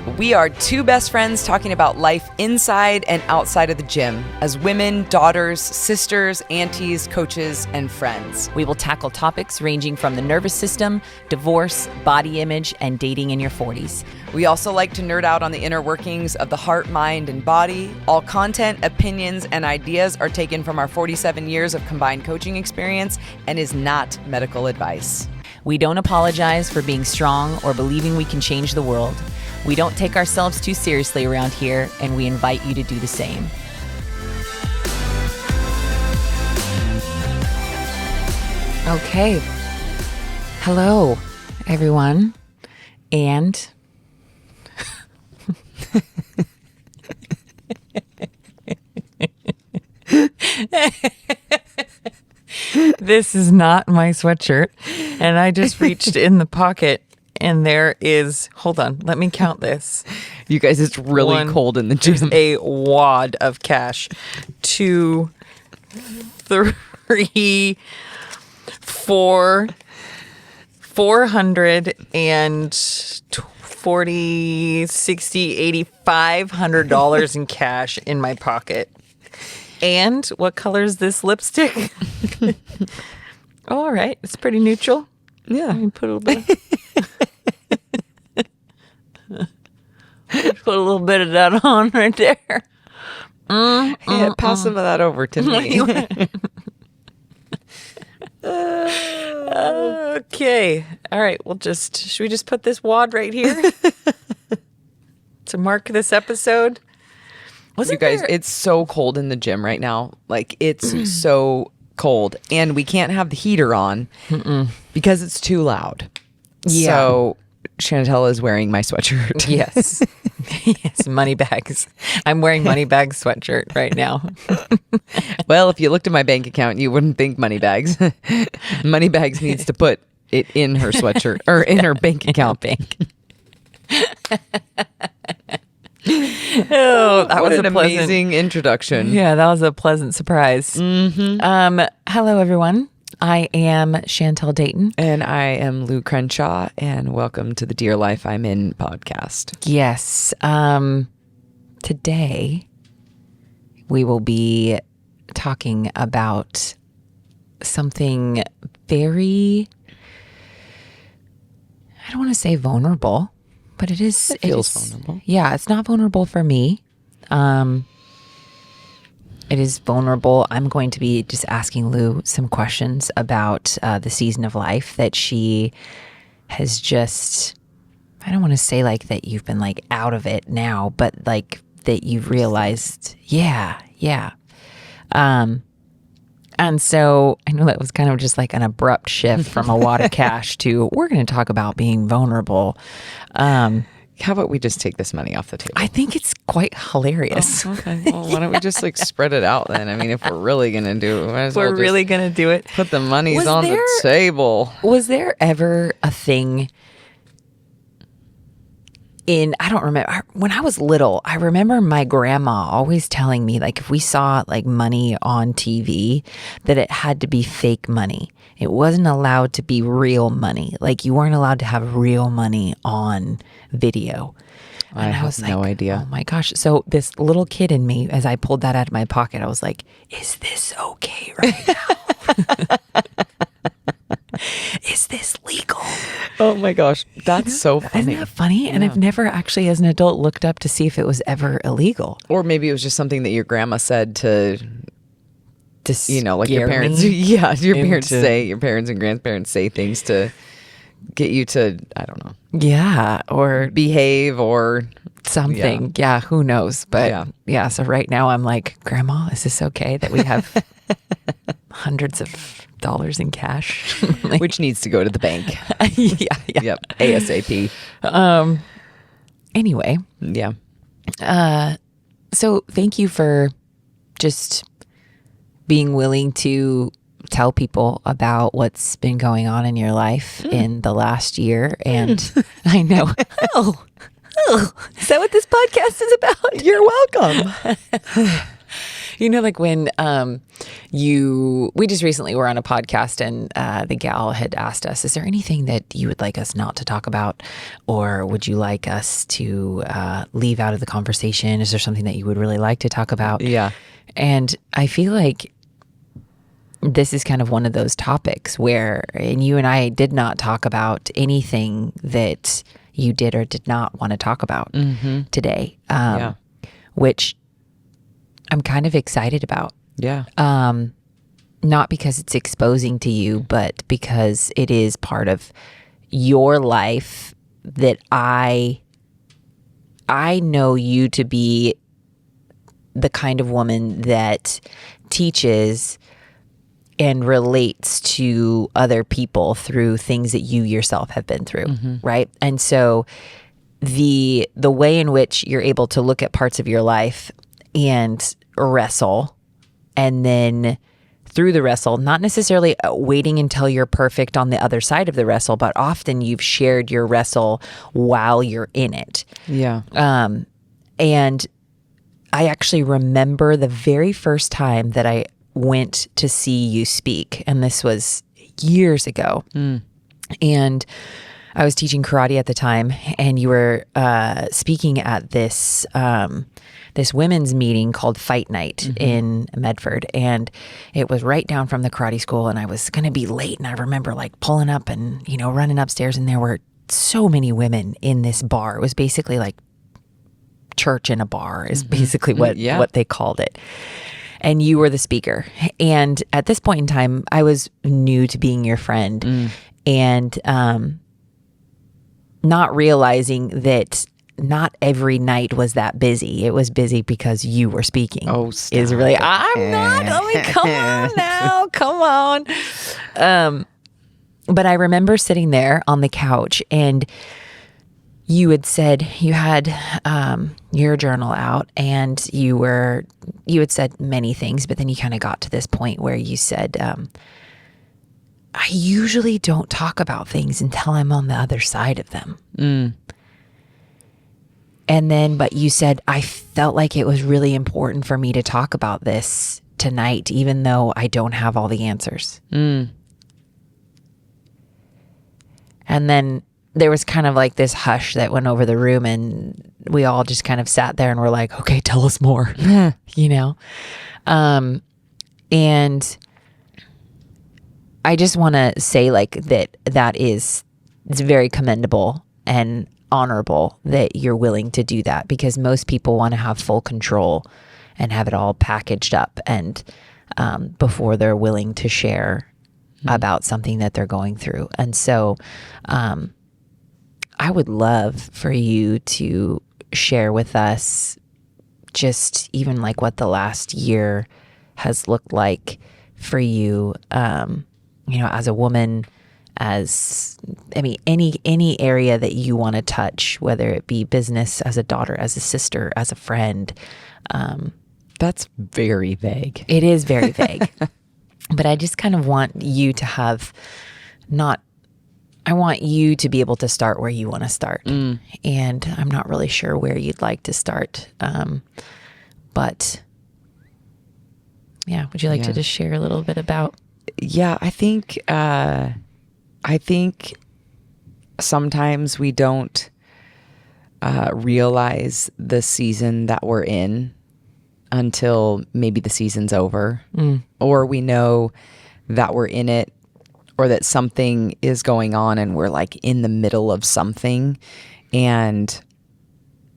We are two best friends talking about life inside and outside of the gym as women, daughters, sisters, aunties, coaches, and friends. We will tackle topics ranging from the nervous system, divorce, body image, and dating in your 40s. We also like to nerd out on the inner workings of the heart, mind, and body. All content, opinions, and ideas are taken from our 47 years of combined coaching experience and is not medical advice. We don't apologize for being strong or believing we can change the world. We don't take ourselves too seriously around here, and we invite you to do the same. Okay. Hello, everyone. And this is not my sweatshirt, and I just reached in the pocket and there is, hold on, let me count this. You guys, it's really cold in the gym. There's a wad of cash. 2, 3, 4, $440, 60, $80, $500 in cash in my pocket. And what color is this lipstick? Oh, all right, it's pretty neutral. Yeah. Let me put a little bit. Put a little bit of that on right there. Yeah, pass some of that over to me. Okay. All right. Should we just put this wad right here to mark this episode? You guys, it's so cold in the gym right now. Like, it's so cold. And we can't have the heater on because it's too loud. Yeah. So Chantel is wearing my sweatshirt. Yes. Yes, Moneybags. I'm wearing Moneybags sweatshirt right now. Well, if you looked at my bank account, you wouldn't think Moneybags. Moneybags needs to put it in her sweatshirt or in her bank account. Oh, that what was an amazing introduction. Yeah, that was a pleasant surprise. Hello, everyone. I am Chantel Dayton. And I am Lou Crenshaw, and welcome to the Dear Life I'm In podcast. Yes. Today, we will be talking about something very, I don't want to say vulnerable, but it is. It feels vulnerable. Yeah, it's not vulnerable for me. It is vulnerable. I'm going to be just asking Lou some questions about the season of life that she has just, I don't want to say like that you've been like out of it now, but like that you've realized, yeah. And so I know that was kind of just like an abrupt shift from a wad of cash to we're going to talk about being vulnerable. How about we just take this money off the table? I think it's quite hilarious. Oh, okay. Well, why don't we just like spread it out then? I mean, if we're really going to do it, might as well just really going to do it. put the monies on the table. Was there ever a thing I don't remember, when I was little, I remember my grandma always telling me, like, if we saw like money on TV, that it had to be fake money. It wasn't allowed to be real money. Like, you weren't allowed to have real money on video. I have no idea. Oh my gosh. So this little kid in me, as I pulled that out of my pocket, I was like, is this okay right now? Is this legal? Oh my gosh. That's so funny. Isn't that funny? And I've never actually, as an adult, looked up to see if it was ever illegal. Or maybe it was just something that your grandma said to you know, like your parents. Yeah, your parents and grandparents say things to get you to, I don't know. Yeah, or behave or something. Yeah, who knows? But yeah, so right now I'm like, Grandma, is this okay that we have hundreds of dollars in cash? Like, which needs to go to the bank. Yeah. Yep. ASAP. Anyway. Yeah. So thank you for just being willing to tell people about what's been going on in your life in the last year. And I know. Oh, is that what this podcast is about? You're welcome. You know, like when we just recently were on a podcast and the gal had asked us, is there anything that you would like us not to talk about? Or would you like us to leave out of the conversation? Is there something that you would really like to talk about? Yeah. And I feel like this is kind of one of those topics where, and you and I did not talk about anything that you did or did not want to talk about today, which I'm kind of excited about. Yeah. Not because it's exposing to you, but because it is part of your life that I know you to be the kind of woman that teaches and relates to other people through things that you yourself have been through, right? And so the way in which you're able to look at parts of your life and wrestle, and then through the wrestle, not necessarily waiting until you're perfect on the other side of the wrestle, but often you've shared your wrestle while you're in it. Yeah. And I actually remember the very first time that I went to see you speak, and this was years ago. And I was teaching karate at the time, and you were speaking at this this women's meeting called Fight Night in Medford, and it was right down from the karate school, and I was going to be late, and I remember like pulling up and running upstairs, and there were so many women in this bar. It was basically like church in a bar is basically what they called it. And you were the speaker. And at this point in time, I was new to being your friend, and not realizing that not every night was that busy. It was busy because you were speaking. Oh, stop. Is really, I'm not. I mean, come on now. Come on. But I remember sitting there on the couch, and you had said you had your journal out, and you had said many things, but then you kind of got to this point where you said, I usually don't talk about things until I'm on the other side of them. And then, but you said, I felt like it was really important for me to talk about this tonight, even though I don't have all the answers. And then there was kind of like this hush that went over the room, and we all just kind of sat there and were like, okay, tell us more, and I just want to say like it's very commendable and honorable that you're willing to do that, because most people want to have full control and have it all packaged up and before they're willing to share about something that they're going through. And so I would love for you to share with us just even like what the last year has looked like for you, as a woman, any area that you want to touch, whether it be business, as a daughter, as a sister, as a friend. That's very vague. It is very vague. But I just kind of want you to have I want you to be able to start where you want to start. And I'm not really sure where you'd like to start. But yeah, would you like to just share a little bit about? Yeah, I think sometimes we don't realize the season that we're in until maybe the season's over, or we know that we're in it, or that something is going on and we're like in the middle of something, and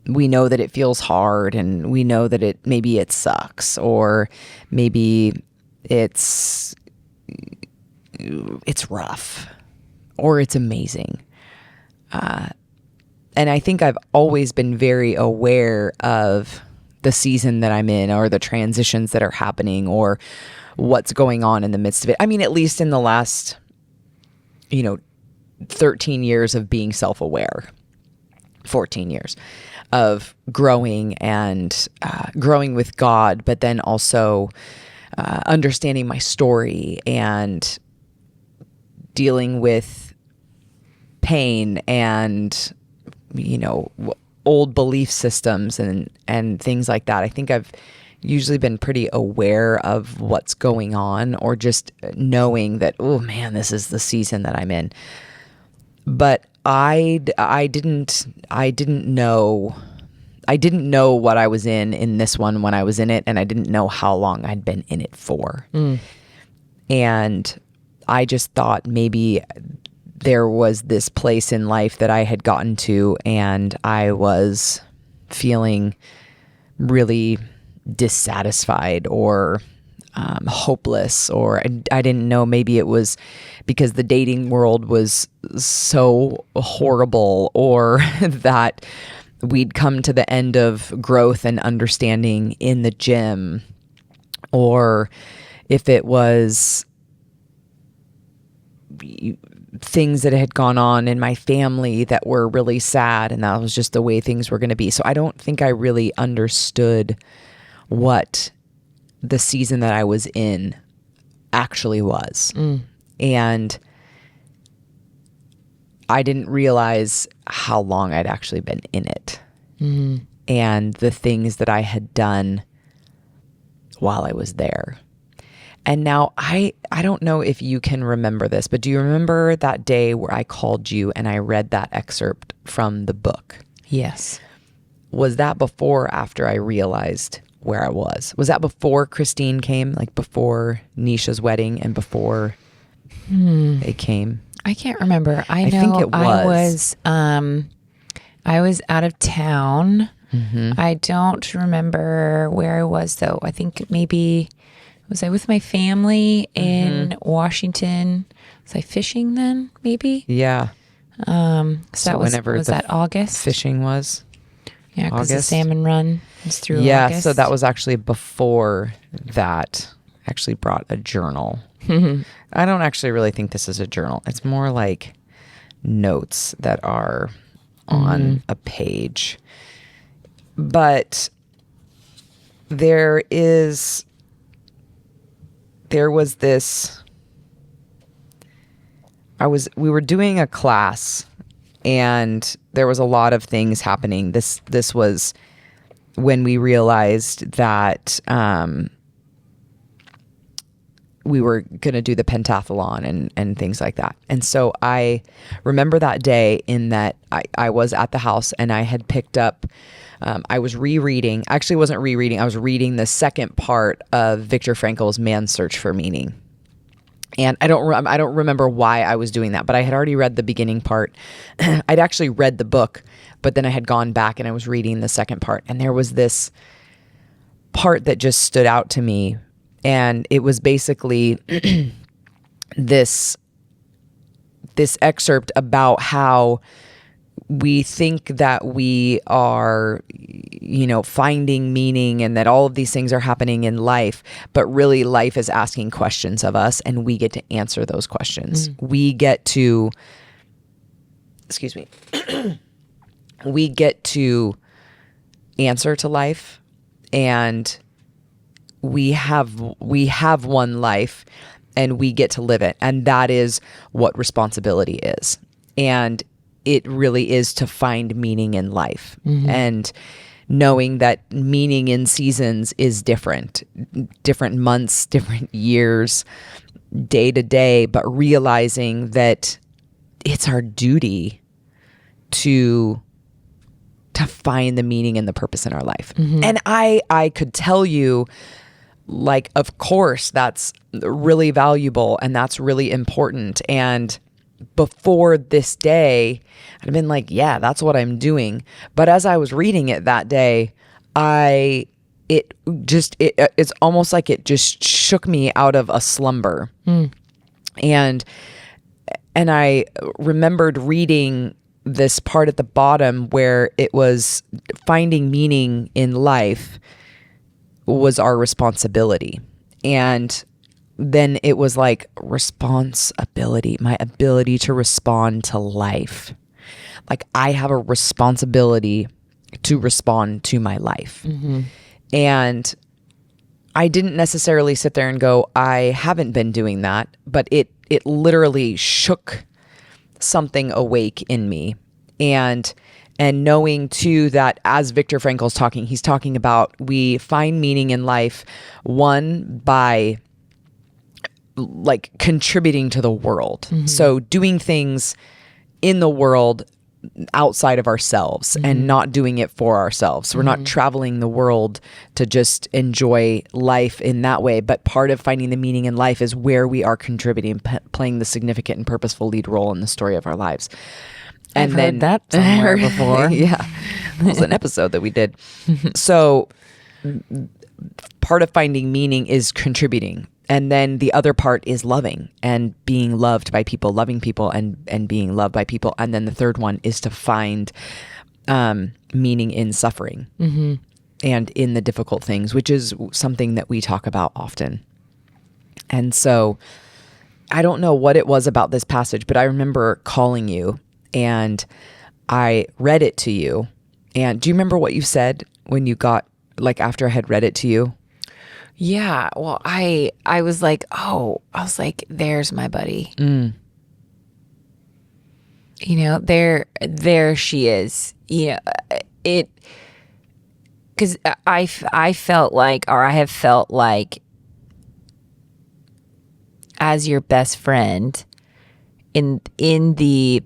we know that it feels hard, and we know that maybe it sucks, or maybe it's rough, or it's amazing. And I think I've always been very aware of the season that I'm in, or the transitions that are happening, or what's going on in the midst of it. I mean, at least in the last, 13 years of being self-aware, 14 years of growing and growing with God, but then also understanding my story and dealing with pain and, old belief systems and things like that. I think I've usually been pretty aware of what's going on, or just knowing that, oh man, this is the season that I'm in. But I didn't know what I was in this one when I was in it, and I didn't know how long I'd been in it for. And I just thought maybe there was this place in life that I had gotten to, and I was feeling really dissatisfied or hopeless, or I didn't know, maybe it was because the dating world was so horrible, or that we'd come to the end of growth and understanding in the gym, or if it was things that had gone on in my family that were really sad, and that was just the way things were going to be. So I don't think I really understood what the season that I was in actually was. And I didn't realize how long I'd actually been in it, and the things that I had done while I was there. And now I don't know if you can remember this, but do you remember that day where I called you and I read that excerpt from the book? Yes. Was that before or after I realized where I was? Was that before Christine came, like before Nisha's wedding and before they came? I can't remember. I think know it was. I was out of town. I don't remember where I was though. I think maybe, was I with my family in Washington? Was I fishing then? Maybe. Yeah. So that was whenever that August? Fishing was. Yeah, because the salmon run was through Yeah, August. so that was actually before that. I actually brought a journal. I don't actually really think this is a journal. It's more like notes that are on a page. But there was this, we were doing a class, and there was a lot of things happening. This was when we realized that we were going to do the pentathlon and things like that. And so I remember that day in that I was at the house, and I had picked up, I was rereading, actually wasn't rereading, I was reading the second part of Viktor Frankl's Man's Search for Meaning. And I don't remember why I was doing that, but I had already read the beginning part. I'd actually read the book, but then I had gone back and I was reading the second part. And there was this part that just stood out to me. And it was basically this excerpt about how we think that we are, finding meaning, and that all of these things are happening in life, but really life is asking questions of us, and we get to answer those questions. We get to, we get to answer to life, and we have one life, and we get to live it. And that is what responsibility is. And it really is to find meaning in life, and knowing that meaning in seasons is different months, different years, day to day, but realizing that it's our duty to find the meaning and the purpose in our life. And I could tell you, like, of course, that's really valuable and that's really important. And before this day, I'd been like, yeah, that's what I'm doing. But as I was reading it that day, it's almost like it just shook me out of a slumber. And I remembered reading this part at the bottom where it was finding meaning in life was our responsibility. And then it was like responsibility, my ability to respond to life. Like, I have a responsibility to respond to my life. And I didn't necessarily sit there and go, I haven't been doing that, but it literally shook something awake in me. And And knowing too that as Viktor Frankl's talking, he's talking about we find meaning in life, one, by like contributing to the world. So doing things in the world outside of ourselves and not doing it for ourselves. We're not traveling the world to just enjoy life in that way, but part of finding the meaning in life is where we are contributing, playing the significant and purposeful lead role in the story of our lives. And I've then heard that somewhere before. Yeah, it was an episode that we did. So part of finding meaning is contributing. And then the other part is loving and being loved by people, loving people and being loved by people. And then the third one is to find meaning in suffering and in the difficult things, which is something that we talk about often. And so I don't know what it was about this passage, but I remember calling you and I read it to you. And do you remember what you said when you got, like after I had read it to you? Yeah. Well, I was like, there's my buddy. You know, there she is. Yeah. Because I felt like, or I have felt like, as your best friend, in the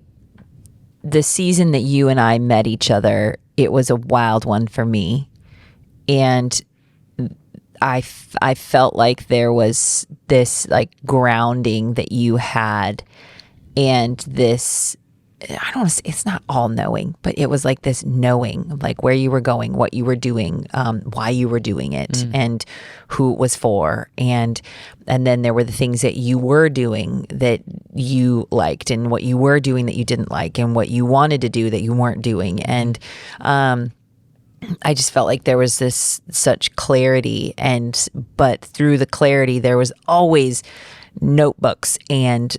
season that you and I met each other, it was a wild one for me, and I felt like there was this like grounding that you had, and this, I don't want to say, it's not all knowing, but it was like this knowing, like where you were going, what you were doing, why you were doing it, and who it was for. And then there were the things that you were doing that you liked, and what you were doing that you didn't like, and what you wanted to do that you weren't doing. And, I just felt like there was this such clarity, but through the clarity, there was always notebooks and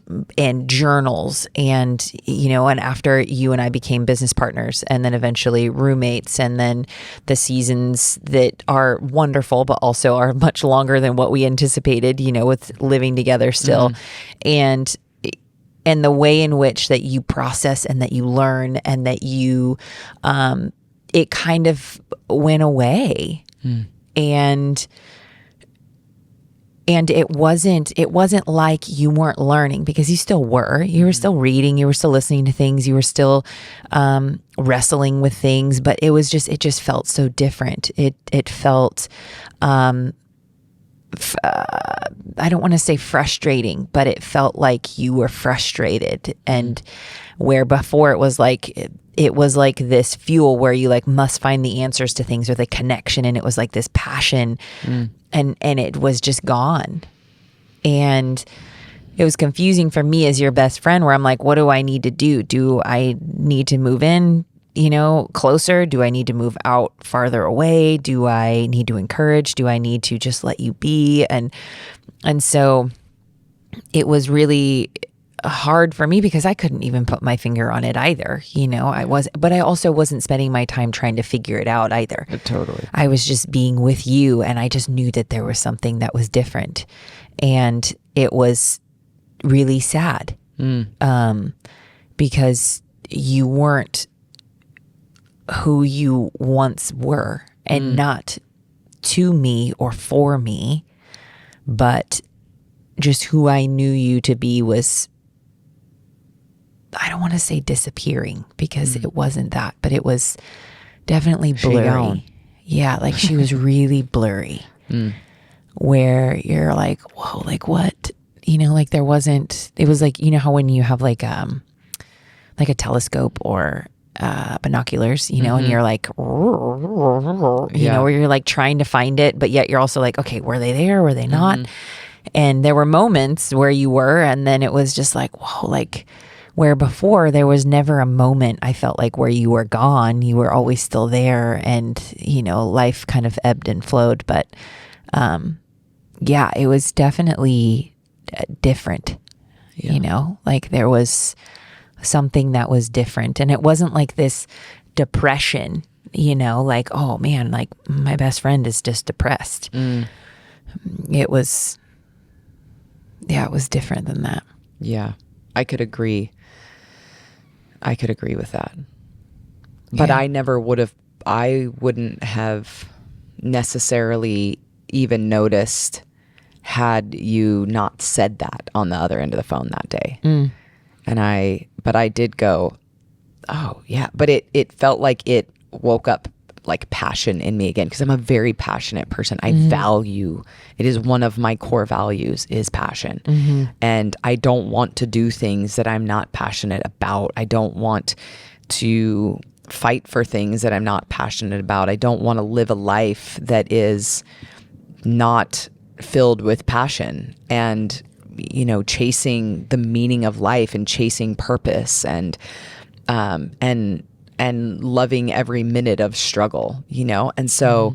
journals, and and after you and I became business partners, and then eventually roommates, and then the seasons that are wonderful but also are much longer than what we anticipated, with living together still, and the way in which that you process and that you learn and that you it kind of went away. And it wasn't like you weren't learning, because you still were. You were still reading, you were still listening to things, you were still wrestling with things, but it just felt so different. It felt I don't want to say frustrating, but it felt like you were frustrated, and where before it was like this fuel where you like must find the answers to things, or the connection, and it was like this passion, and it was just gone. And it was confusing for me as your best friend, where I'm like, what do I need to do? Do I need to move in, closer? Do I need to move out farther away? Do I need to encourage? Do I need to just let you be? And so it was really hard for me, because I couldn't even put my finger on it either. But I also wasn't spending my time trying to figure it out either. Totally. I was just being with you, and I just knew that there was something that was different, and it was really sad, because you weren't who you once were, and not to me or for me, but just who I knew you to be was, I don't want to say disappearing, because it wasn't that, but it was definitely blurry. Yeah, like she was really blurry, where you're like, whoa, like what? Like there wasn't, it was like, how when you have like a telescope or binoculars, and you're like, where you're like trying to find it, but yet you're also like, okay, were they there? Were they not? And there were moments where you were, and then it was just like, whoa, like where before there was never a moment, I felt like, where you were gone. You were always still there, and, life kind of ebbed and flowed. But it was definitely different, like there was something that was different. And it wasn't like this depression, like, oh man, like my best friend is just depressed. It was different than that. Yeah, I could agree with that. But I wouldn't have necessarily even noticed had you not said that on the other end of the phone that day. But I did go, oh yeah. But it felt like it woke up like passion in me again, because I'm a very passionate person. I value, it is one of my core values is passion. And I don't want to do things that I'm not passionate about. I don't want to fight for things that I'm not passionate about. I don't want to live a life that is not filled with passion and, you know, chasing the meaning of life and chasing purpose and loving every minute of struggle, you know? And so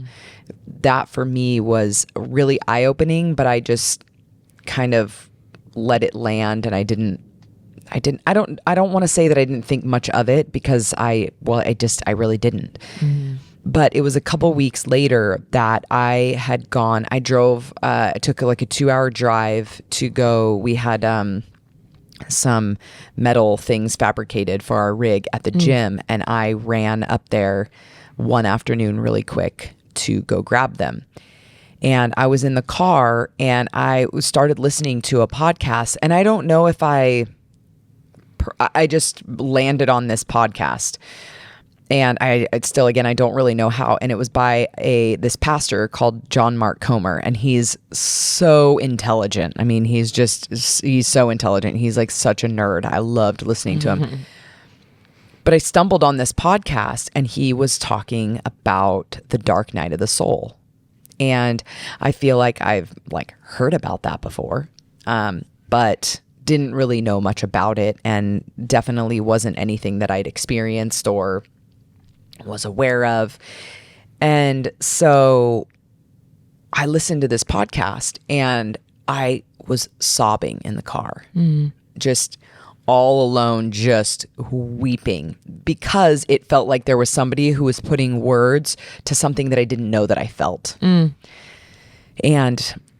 that for me was really eye-opening, but I just kind of let it land, and I don't want to say that I didn't think much of it, because I really didn't. But it was a couple weeks later that I took like a 2-hour drive to go. We had some metal things fabricated for our rig at the gym, and I ran up there one afternoon really quick to go grab them. And I was in the car and I started listening to a podcast, and I don't know if I just landed on this podcast. And I don't really know how. And it was by this pastor called John Mark Comer. And he's so intelligent. I mean, he's so intelligent. He's like such a nerd. I loved listening to him. But I stumbled on this podcast, and he was talking about the dark night of the soul. And I feel like I've like heard about that before, but didn't really know much about it, and definitely wasn't anything that I'd experienced or was aware of. And so I listened to this podcast, and I was sobbing in the car, just all alone, just weeping, because it felt like there was somebody who was putting words to something that I didn't know that I felt. And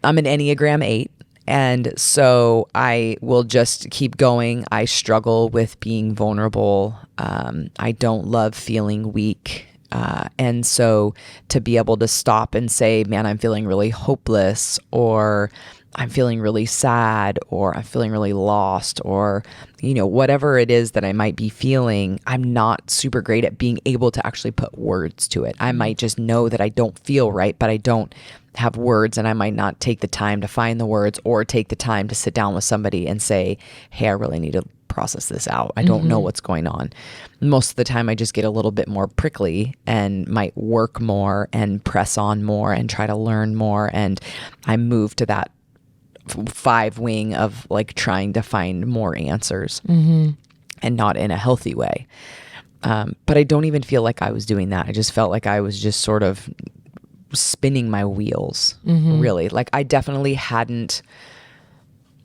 I'm an Enneagram 8. And so I will just keep going. I struggle with being vulnerable. I don't love feeling weak. And so to be able to stop and say, man, I'm feeling really hopeless, or I'm feeling really sad, or I'm feeling really lost, or, you know, whatever it is that I might be feeling, I'm not super great at being able to actually put words to it. I might just know that I don't feel right, but I don't have words, and I might not take the time to find the words or take the time to sit down with somebody and say, hey, I really need to process this out. I don't know what's going on. Most of the time I just get a little bit more prickly and might work more and press on more and try to learn more. And I move to that 5 wing of like trying to find more answers, and not in a healthy way. But I don't even feel like I was doing that. I just felt like I was just sort of spinning my wheels, really. Like I definitely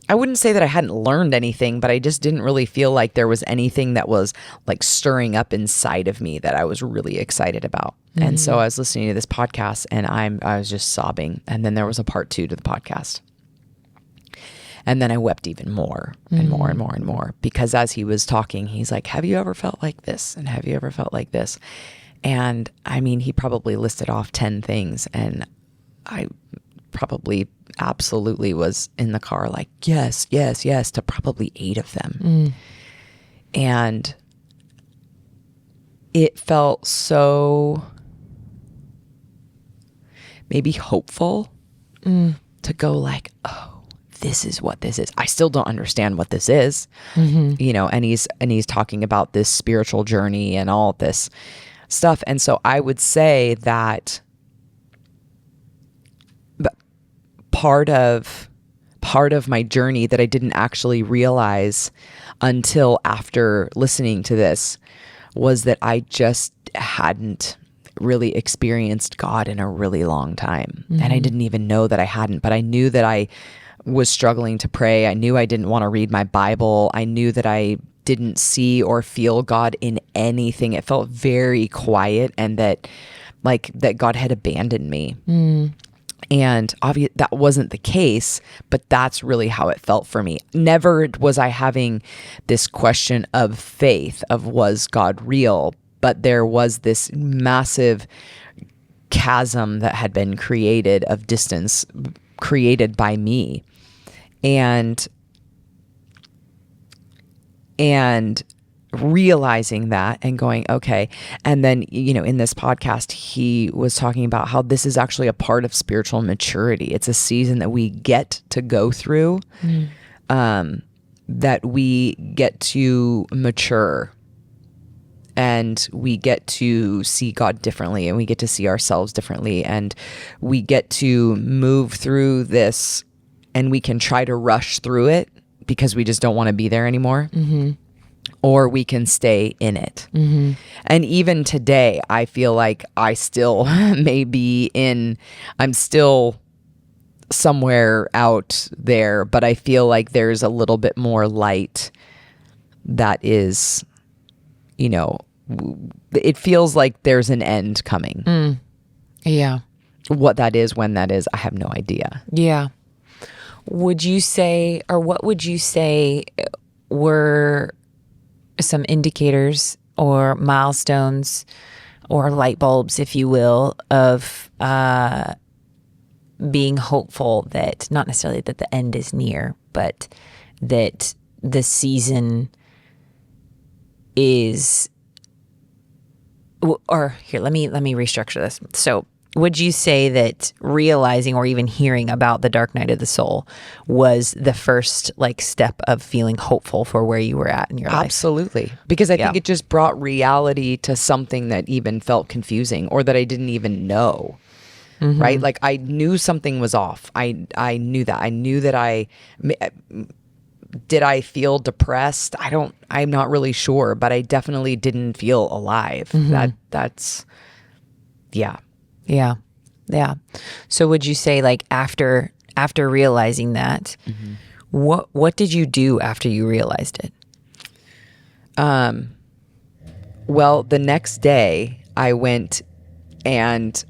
I wouldn't say that I hadn't learned anything, but I just didn't really feel like there was anything that was like stirring up inside of me that I was really excited about. And so I was listening to this podcast, and I was just sobbing. And then there was a part 2 to the podcast. And then I wept even more and more and more and more, because as he was talking, he's like, have you ever felt like this? And have you ever felt like this? And I mean, he probably listed off 10 things, and I probably absolutely was in the car like, yes, yes, yes, to probably 8 of them. And it felt so maybe hopeful to go like, oh, this is what this is. I still don't understand what this is, you know, and he's talking about this spiritual journey and all this stuff. And so I would say that part of my journey that I didn't actually realize until after listening to this was that I just hadn't really experienced God in a really long time. And I didn't even know that I hadn't, but I knew that I was struggling to pray. I knew I didn't want to read my Bible. I knew that I didn't see or feel God in anything. It felt very quiet, and that God had abandoned me. And obviously that wasn't the case, but that's really how it felt for me. Never was I having this question of faith of, was God real? but there was this massive chasm that had been created of distance created by me. And realizing that and going, okay. And then, in this podcast, he was talking about how this is actually a part of spiritual maturity. It's a season that we get to go through, that we get to mature, and we get to see God differently, and we get to see ourselves differently, and we get to move through this, and we can try to rush through it because we just don't want to be there anymore. Or we can stay in it. And even today, I feel like I still I'm still somewhere out there, but I feel like there's a little bit more light that is, it feels like there's an end coming. Yeah. What that is, when that is, I have no idea. Yeah. Would you say, or what would you say were some indicators or milestones or light bulbs, if you will, of being hopeful that, not necessarily that the end is near, but that the season is, or here, let me restructure this. So would you say that realizing or even hearing about the dark night of the soul was the first step of feeling hopeful for where you were at in your life? Absolutely. Because I think it just brought reality to something that even felt confusing or that I didn't even know. Right? Like, I knew something was off. I knew that. I knew that did I feel depressed? I'm not really sure, but I definitely didn't feel alive. That's yeah. Yeah. Yeah. So would you say, after realizing that, what did you do after you realized it? Well, the next day I went, and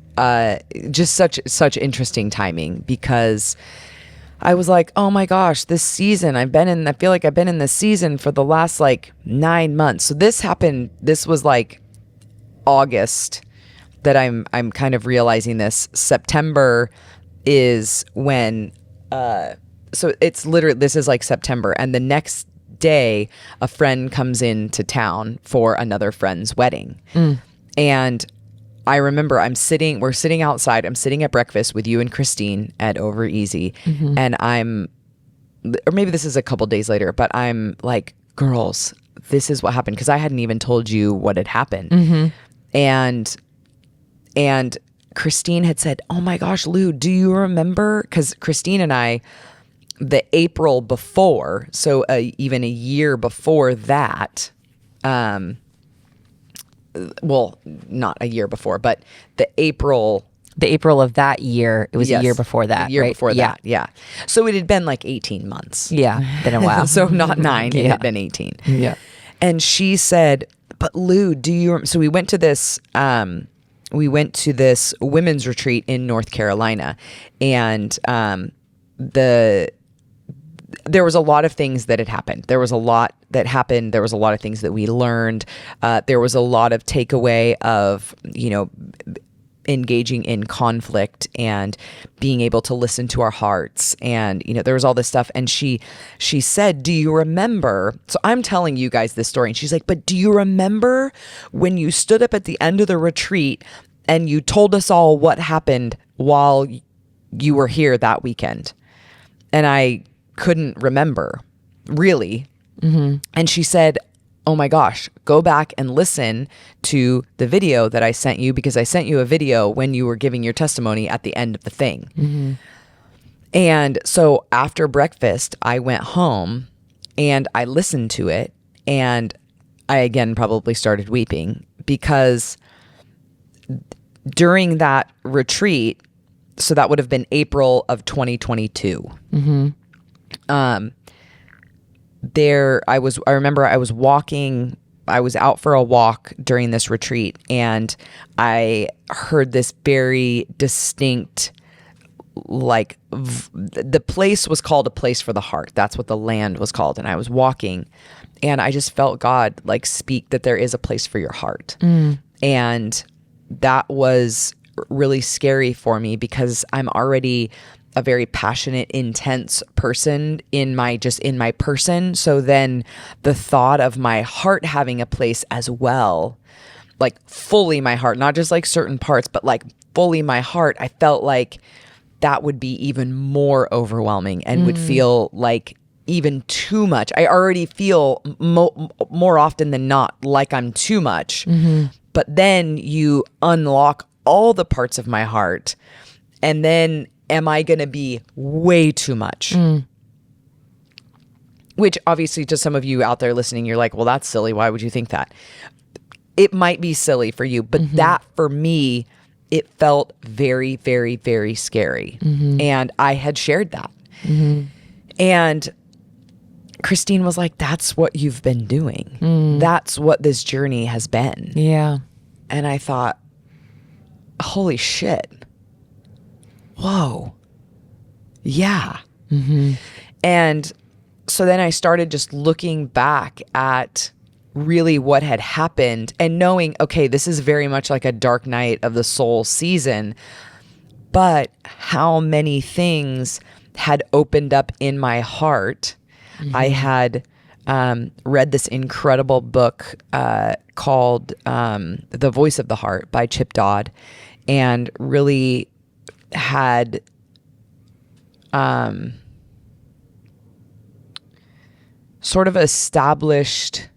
just such interesting timing, because I was like, oh my gosh, this season I feel like I've been in this season for the last 9 months. So this was August that I'm kind of realizing this. September is when, so it's literally, this is September, and the next day a friend comes into town for another friend's wedding. And I remember we're sitting outside, I'm sitting at breakfast with you and Christine at Over Easy, and or maybe this is a couple days later, but I'm like, girls, this is what happened, because I hadn't even told you what had happened. And Christine had said, oh my gosh, Lou, do you remember? Because Christine and I, the April before, so even a year before that, well, not a year before, but the April of that year, it was a year before that, before that, yeah. So it had been 18 months. Yeah, been a while. So not 9, it had been 18. Yeah. And she said, but Lou, so we went to this women's retreat in North Carolina, and there was a lot of things that had happened. There was a lot that happened. There was a lot of things that we learned. There was a lot of takeaway of, engaging in conflict and being able to listen to our hearts. And, there was all this stuff. And she said, do you remember? So I'm telling you guys this story. And she's like, but do you remember when you stood up at the end of the retreat and you told us all what happened while you were here that weekend? And I couldn't remember, really. And she said, oh my gosh, go back and listen to the video that I sent you, because I sent you a video when you were giving your testimony at the end of the thing. And so after breakfast, I went home and I listened to it, and I again probably started weeping, because during that retreat, so that would have been April of 2022. I remember I was out for a walk during this retreat, and I heard this very distinct, like the place was called A Place for the Heart. That's what the land was called. And I was walking and I just felt God like speak that there is a place for your heart. And that was really scary for me because I'm already a very passionate, intense person in my person. So then the thought of my heart having a place as well, like fully my heart, not just like certain parts, but like fully my heart, I felt like that would be even more overwhelming and would feel like even too much. I already feel more often than not like I'm too much. But then you unlock all the parts of my heart, and then am I going to be way too much? Which obviously to some of you out there listening, you're like, well, that's silly. Why would you think that? It might be silly for you, but that for me, it felt very, very, very scary. And I had shared that. And Christine was like, that's what you've been doing. That's what this journey has been. Yeah. And I thought, holy shit. Whoa. Yeah. And so then I started just looking back at really what had happened and knowing, okay, this is very much like a dark night of the soul season, but how many things had opened up in my heart. I had read this incredible book called The Voice of the Heart by Chip Dodd, and really had sort of established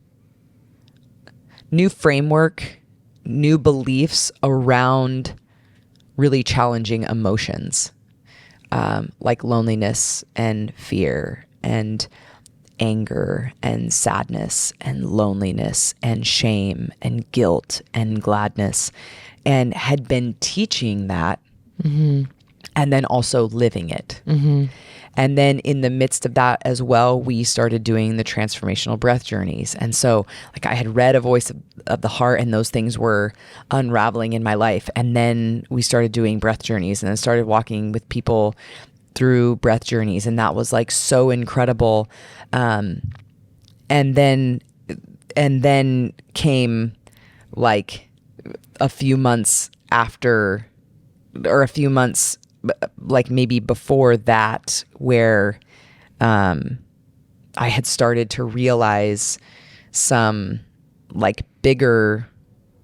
new framework, new beliefs around really challenging emotions, like loneliness and fear and anger and sadness and loneliness and shame and guilt and gladness, and had been teaching that and then also living it. And then in the midst of that as well, we started doing the transformational breath journeys. And so like I had read A Voice of the Heart, and those things were unraveling in my life. And then we started doing breath journeys, and then started walking with people through breath journeys. And that was like so incredible. And then came like a few months after, or a few months like maybe before that, where I had started to realize some like bigger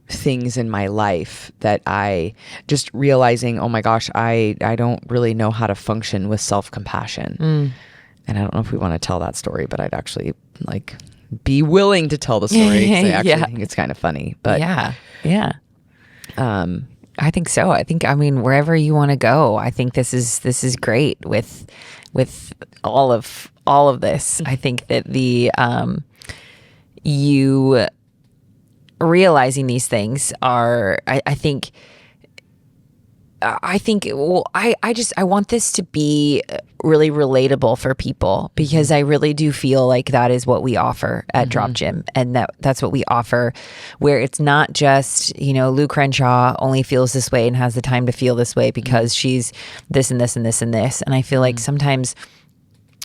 things in my life, that I just realizing, oh my gosh, I don't really know how to function with self-compassion. And I don't know if we want to tell that story, but I'd actually like be willing to tell the story, because I actually think it's kind of funny. But yeah. I think so. I mean, wherever you want to go, I think this is great with all of this. I think that the you realizing these things are, I think I want this to be really relatable for people, because I really do feel like that is what we offer at Drop Gym, and that's what we offer, where it's not just, Lou Crenshaw only feels this way and has the time to feel this way because she's this and this and this and this. And I feel like sometimes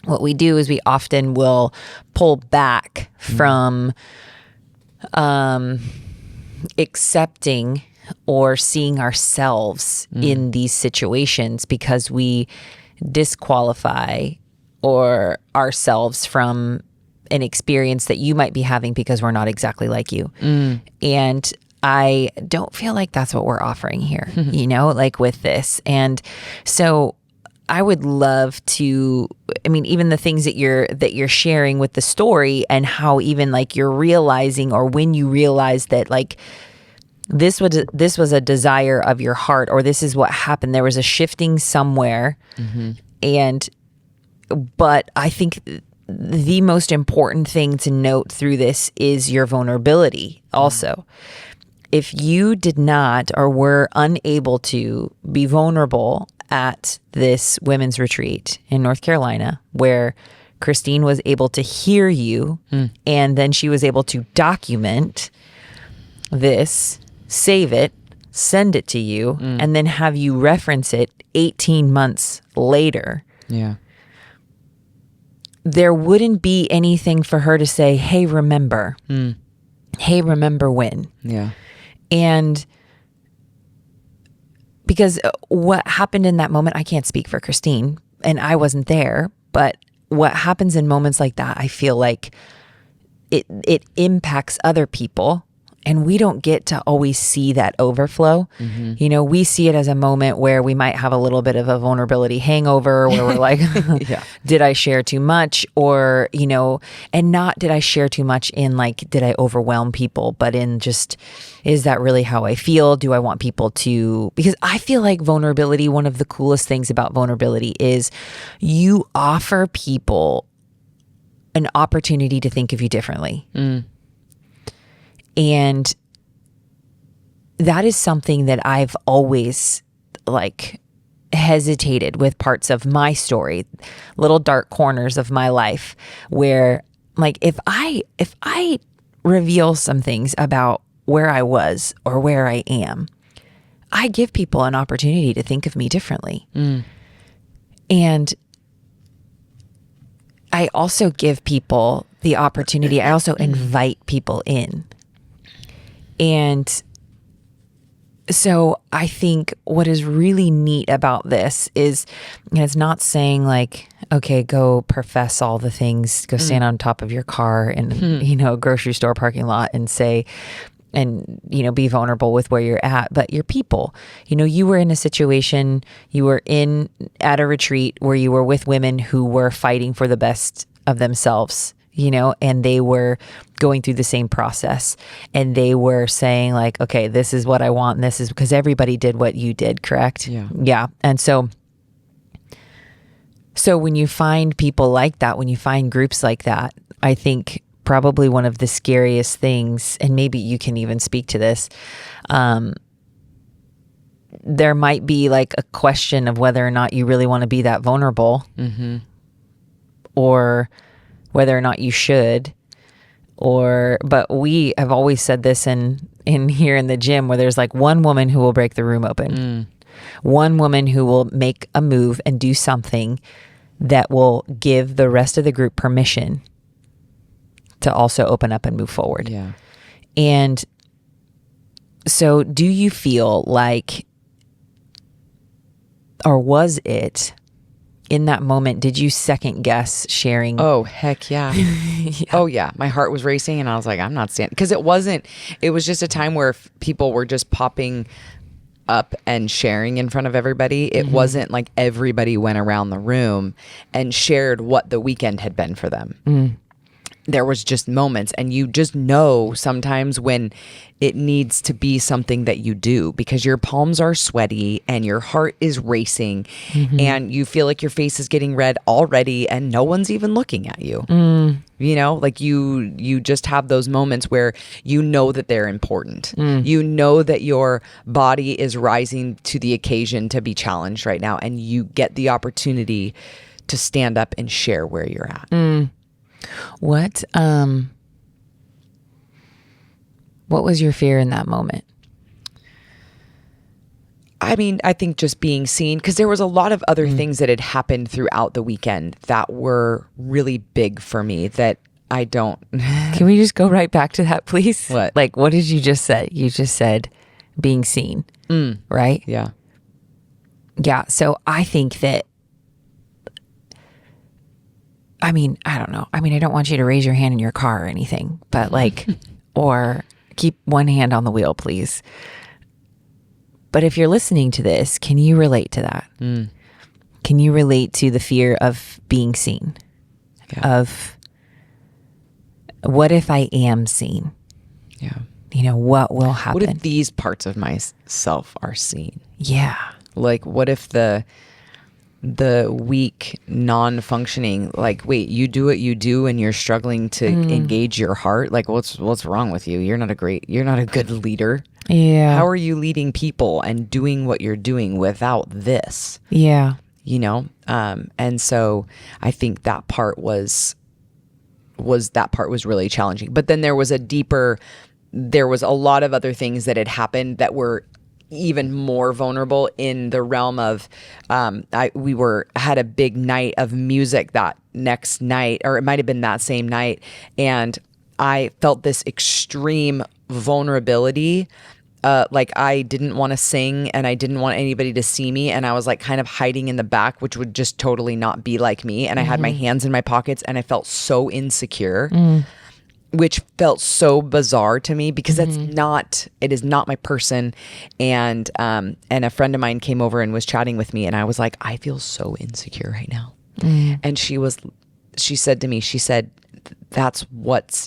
what we do is we often will pull back from accepting or seeing ourselves in these situations, because we disqualify or ourselves from an experience that you might be having because we're not exactly like you. And I don't feel like that's what we're offering here, like with this. And so I would love to, even the things that you're sharing with the story, and how even like you're realizing, or when you realize that like this was a desire of your heart, or this is what happened. There was a shifting somewhere. But I think the most important thing to note through this is your vulnerability also. If you did not, or were unable to be vulnerable at this women's retreat in North Carolina, where Christine was able to hear you, and then she was able to document this, save it, send it to you, and then have you reference it 18 months later, Yeah. there wouldn't be anything for her to say, hey, remember. Hey, remember when. Yeah. And because what happened in that moment, I can't speak for Christine, and I wasn't there, but what happens in moments like that, I feel like it impacts other people, and we don't get to always see that overflow. You know, we see it as a moment where we might have a little bit of a vulnerability hangover where we're like, did I share too much? Or, you know, and not did I share too much in like, did I overwhelm people? But in just, is that really how I feel? Do I want people to, because I feel like vulnerability, one of the coolest things about vulnerability is you offer people an opportunity to think of you differently. And that is something that I've always like hesitated with parts of my story, little dark corners of my life where like if I reveal some things about where I was or where I am, I give people an opportunity to think of me differently. And I also give people the opportunity. I also invite people in. And so I think what is really neat about this is, and it's not saying like, okay, go profess all the things, go stand on top of your car in, you know, grocery store parking lot and say, and, you know, be vulnerable with where you're at, but your people, you know, you were in a situation, you were at a retreat where you were with women who were fighting for the best of themselves, you know, and they were going through the same process, and they were saying like, okay, this is what I want. And this is because everybody did what you did. Correct. Yeah. And so when you find people like that, when you find groups like that, I think probably one of the scariest things, and maybe you can even speak to this, there might be like a question of whether or not you really want to be that vulnerable, or whether or not you should, but we have always said this in here in the gym, where there's like one woman who will break the room open, one woman who will make a move and do something that will give the rest of the group permission to also open up and move forward. Yeah. And so do you feel like, or was it in that moment, did you second guess sharing? Oh, heck yeah. Oh yeah. My heart was racing and I was like, I'm not standing. Because it was just a time where people were just popping up and sharing in front of everybody. It wasn't like everybody went around the room and shared what the weekend had been for them. There was just moments, and you just know sometimes when it needs to be something that you do, because your palms are sweaty and your heart is racing and you feel like your face is getting red already and no one's even looking at you. You know, like you just have those moments where you know that they're important. You know that your body is rising to the occasion to be challenged right now, and you get the opportunity to stand up and share where you're at. What was your fear in that moment? I mean, I think just being seen, because there was a lot of other things that had happened throughout the weekend that were really big for me that I don't. Can we just go right back to that, please? What? Like, what did you just say? You just said being seen, right? Yeah. Yeah. So I think that, I mean, I don't know. I mean, I don't want you to raise your hand in your car or anything, but like, or keep one hand on the wheel, please. But if you're listening to this, can you relate to that? Can you relate to the fear of being seen? Yeah. Of what if I am seen? Yeah. You know, what will happen? What if these parts of myself are seen? Yeah. Like, what if the weak, non-functioning, like, wait, you do what you do and you're struggling to engage your heart? Like, what's wrong with you? You're not a good leader. Yeah. How are you leading people and doing what you're doing without this? Yeah. You know? And so I think that part was really challenging. But then there was a lot of other things that had happened that were even more vulnerable in the realm of we had a big night of music that next night, or it might have been that same night, and I felt this extreme vulnerability. Like I didn't want to sing and I didn't want anybody to see me, and I was like kind of hiding in the back, which would just totally not be like me, and I had my hands in my pockets and I felt so insecure, which felt so bizarre to me because it is not my person. And a friend of mine came over and was chatting with me, and I was like, I feel so insecure right now. And she said to me, she said, that's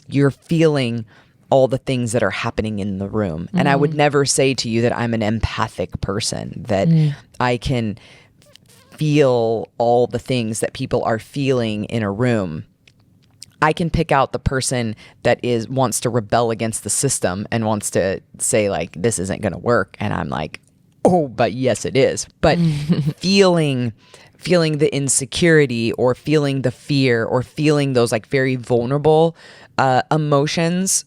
you're feeling all the things that are happening in the room. And I would never say to you that I'm an empathic person, that I can feel all the things that people are feeling in a room. I can pick out the person that wants to rebel against the system and wants to say like, this isn't going to work. And I'm like, oh, but yes, it is. But feeling the insecurity or feeling the fear or feeling those like very vulnerable emotions,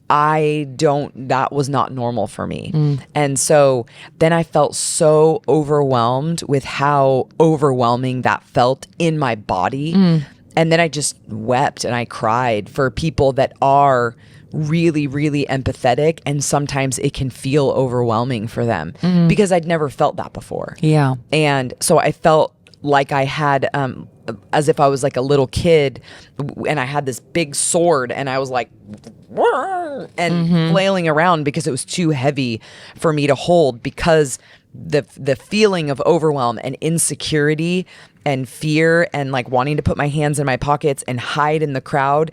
that was not normal for me. And so then I felt so overwhelmed with how overwhelming that felt in my body. And then I just wept and I cried for people that are really, really empathetic. And sometimes it can feel overwhelming for them because I'd never felt that before. Yeah. And so I felt like I had, as if I was like a little kid and I had this big sword and I was like, and flailing around because it was too heavy for me to hold, because the feeling of overwhelm and insecurity and fear and like wanting to put my hands in my pockets and hide in the crowd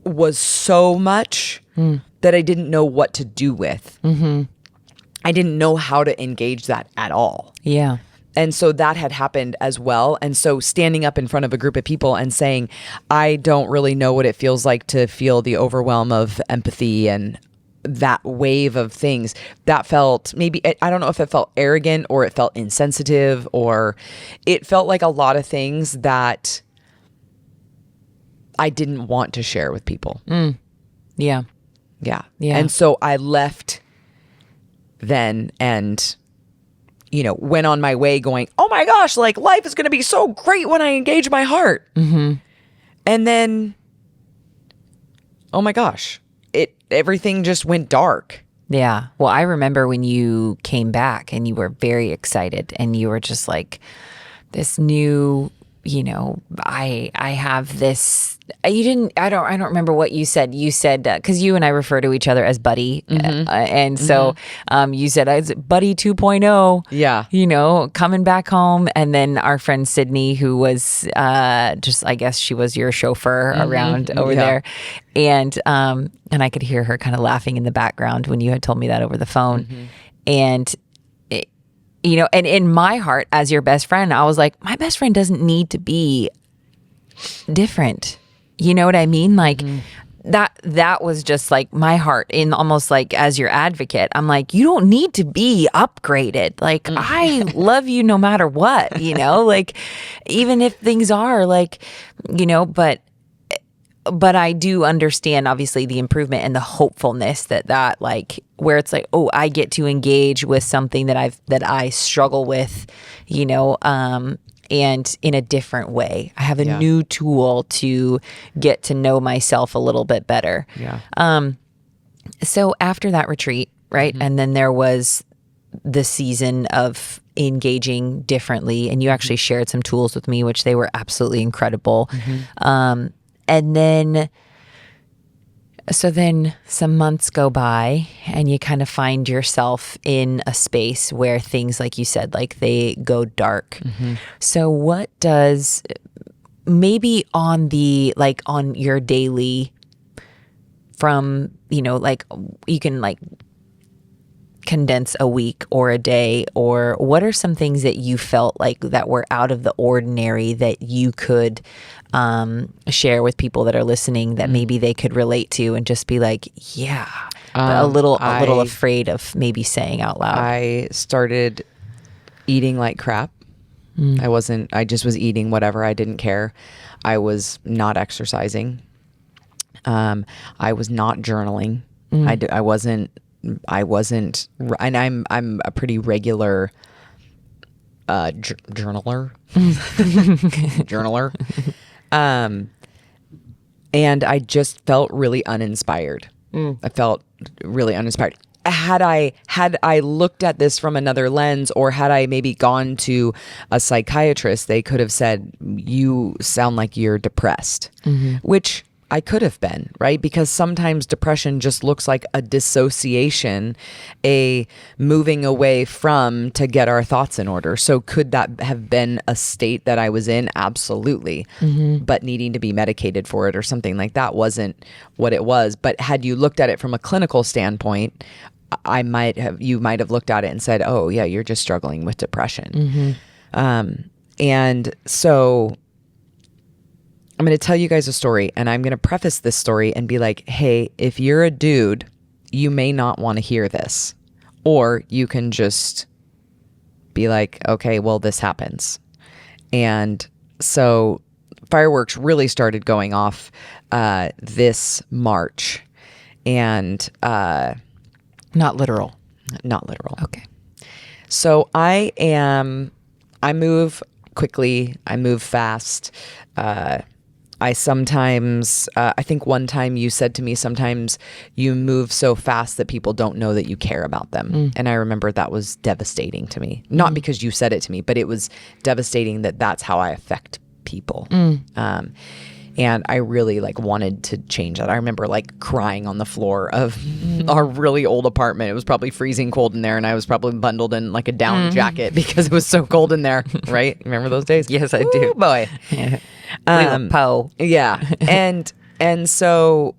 was so much that I didn't know what to do with. I didn't know how to engage that at all. Yeah. And so that had happened as well. And so standing up in front of a group of people and saying, I don't really know what it feels like to feel the overwhelm of empathy and that wave of things, that felt maybe, I don't know if it felt arrogant or it felt insensitive, or it felt like a lot of things that I didn't want to share with people. Yeah. Yeah. Yeah. And so I left then and, went on my way going, oh my gosh, like life is going to be so great when I engage my heart. And then, oh my gosh, everything just went dark. Yeah. Well, I remember when you came back and you were very excited and you were just like, this new, I have this. I don't remember what you said. You said, because you and I refer to each other as buddy. And so you said, I was buddy 2.0. Yeah. Coming back home. And then our friend Sydney, who was just, I guess she was your chauffeur around over there. And I could hear her kind of laughing in the background when you had told me that over the phone. And and in my heart, as your best friend, I was like, my best friend doesn't need to be different. You know what I mean? Like that was just like my heart, in almost like as your advocate. I'm like, you don't need to be upgraded. Like I love you no matter what, like even if things are like, but I do understand obviously the improvement and the hopefulness that like, where it's like, oh, I get to engage with something that I struggle with, and in a different way. I have a new tool to get to know myself a little bit better. Yeah. So after that retreat, right? And then there was the season of engaging differently, and you actually shared some tools with me, which they were absolutely incredible. And then, so then some months go by and you kind of find yourself in a space where things, like you said, like they go dark. So what does, maybe on your daily, from, like you can like condense a week or a day, or what are some things that you felt like that were out of the ordinary that you could share with people that are listening that maybe they could relate to and just be like, yeah, but a little afraid of maybe saying out loud? I started eating like crap. I just was eating whatever. I didn't care. I was not exercising. I was not journaling. I wasn't I wasn't, and I'm a pretty regular journaler. Journaler. And I just felt really uninspired. I felt really uninspired. Had I looked at this from another lens, or had I maybe gone to a psychiatrist, they could have said, you sound like you're depressed, which I could have been, right? Because sometimes depression just looks like a dissociation, a moving away from to get our thoughts in order. So could that have been a state that I was in? Absolutely. But needing to be medicated for it or something like that wasn't what it was. But had you looked at it from a clinical standpoint, you might have looked at it and said, oh yeah, you're just struggling with depression. And so I'm going to tell you guys a story, and I'm going to preface this story and be like, hey, if you're a dude, you may not want to hear this, or you can just be like, okay, well, this happens. And so fireworks really started going off this March, and Not literal. not literal. Okay. So I move quickly. I move fast. I sometimes, I think one time you said to me, sometimes you move so fast that people don't know that you care about them. And I remember that was devastating to me. Not because you said it to me, but it was devastating that that's how I affect people. And I really wanted to change that. I remember crying on the floor of our really old apartment. It was probably freezing cold in there, and I was probably bundled in a down jacket because it was so cold in there, right? Remember those days? Yes, I do. Ooh, boy. Poe. Yeah. And so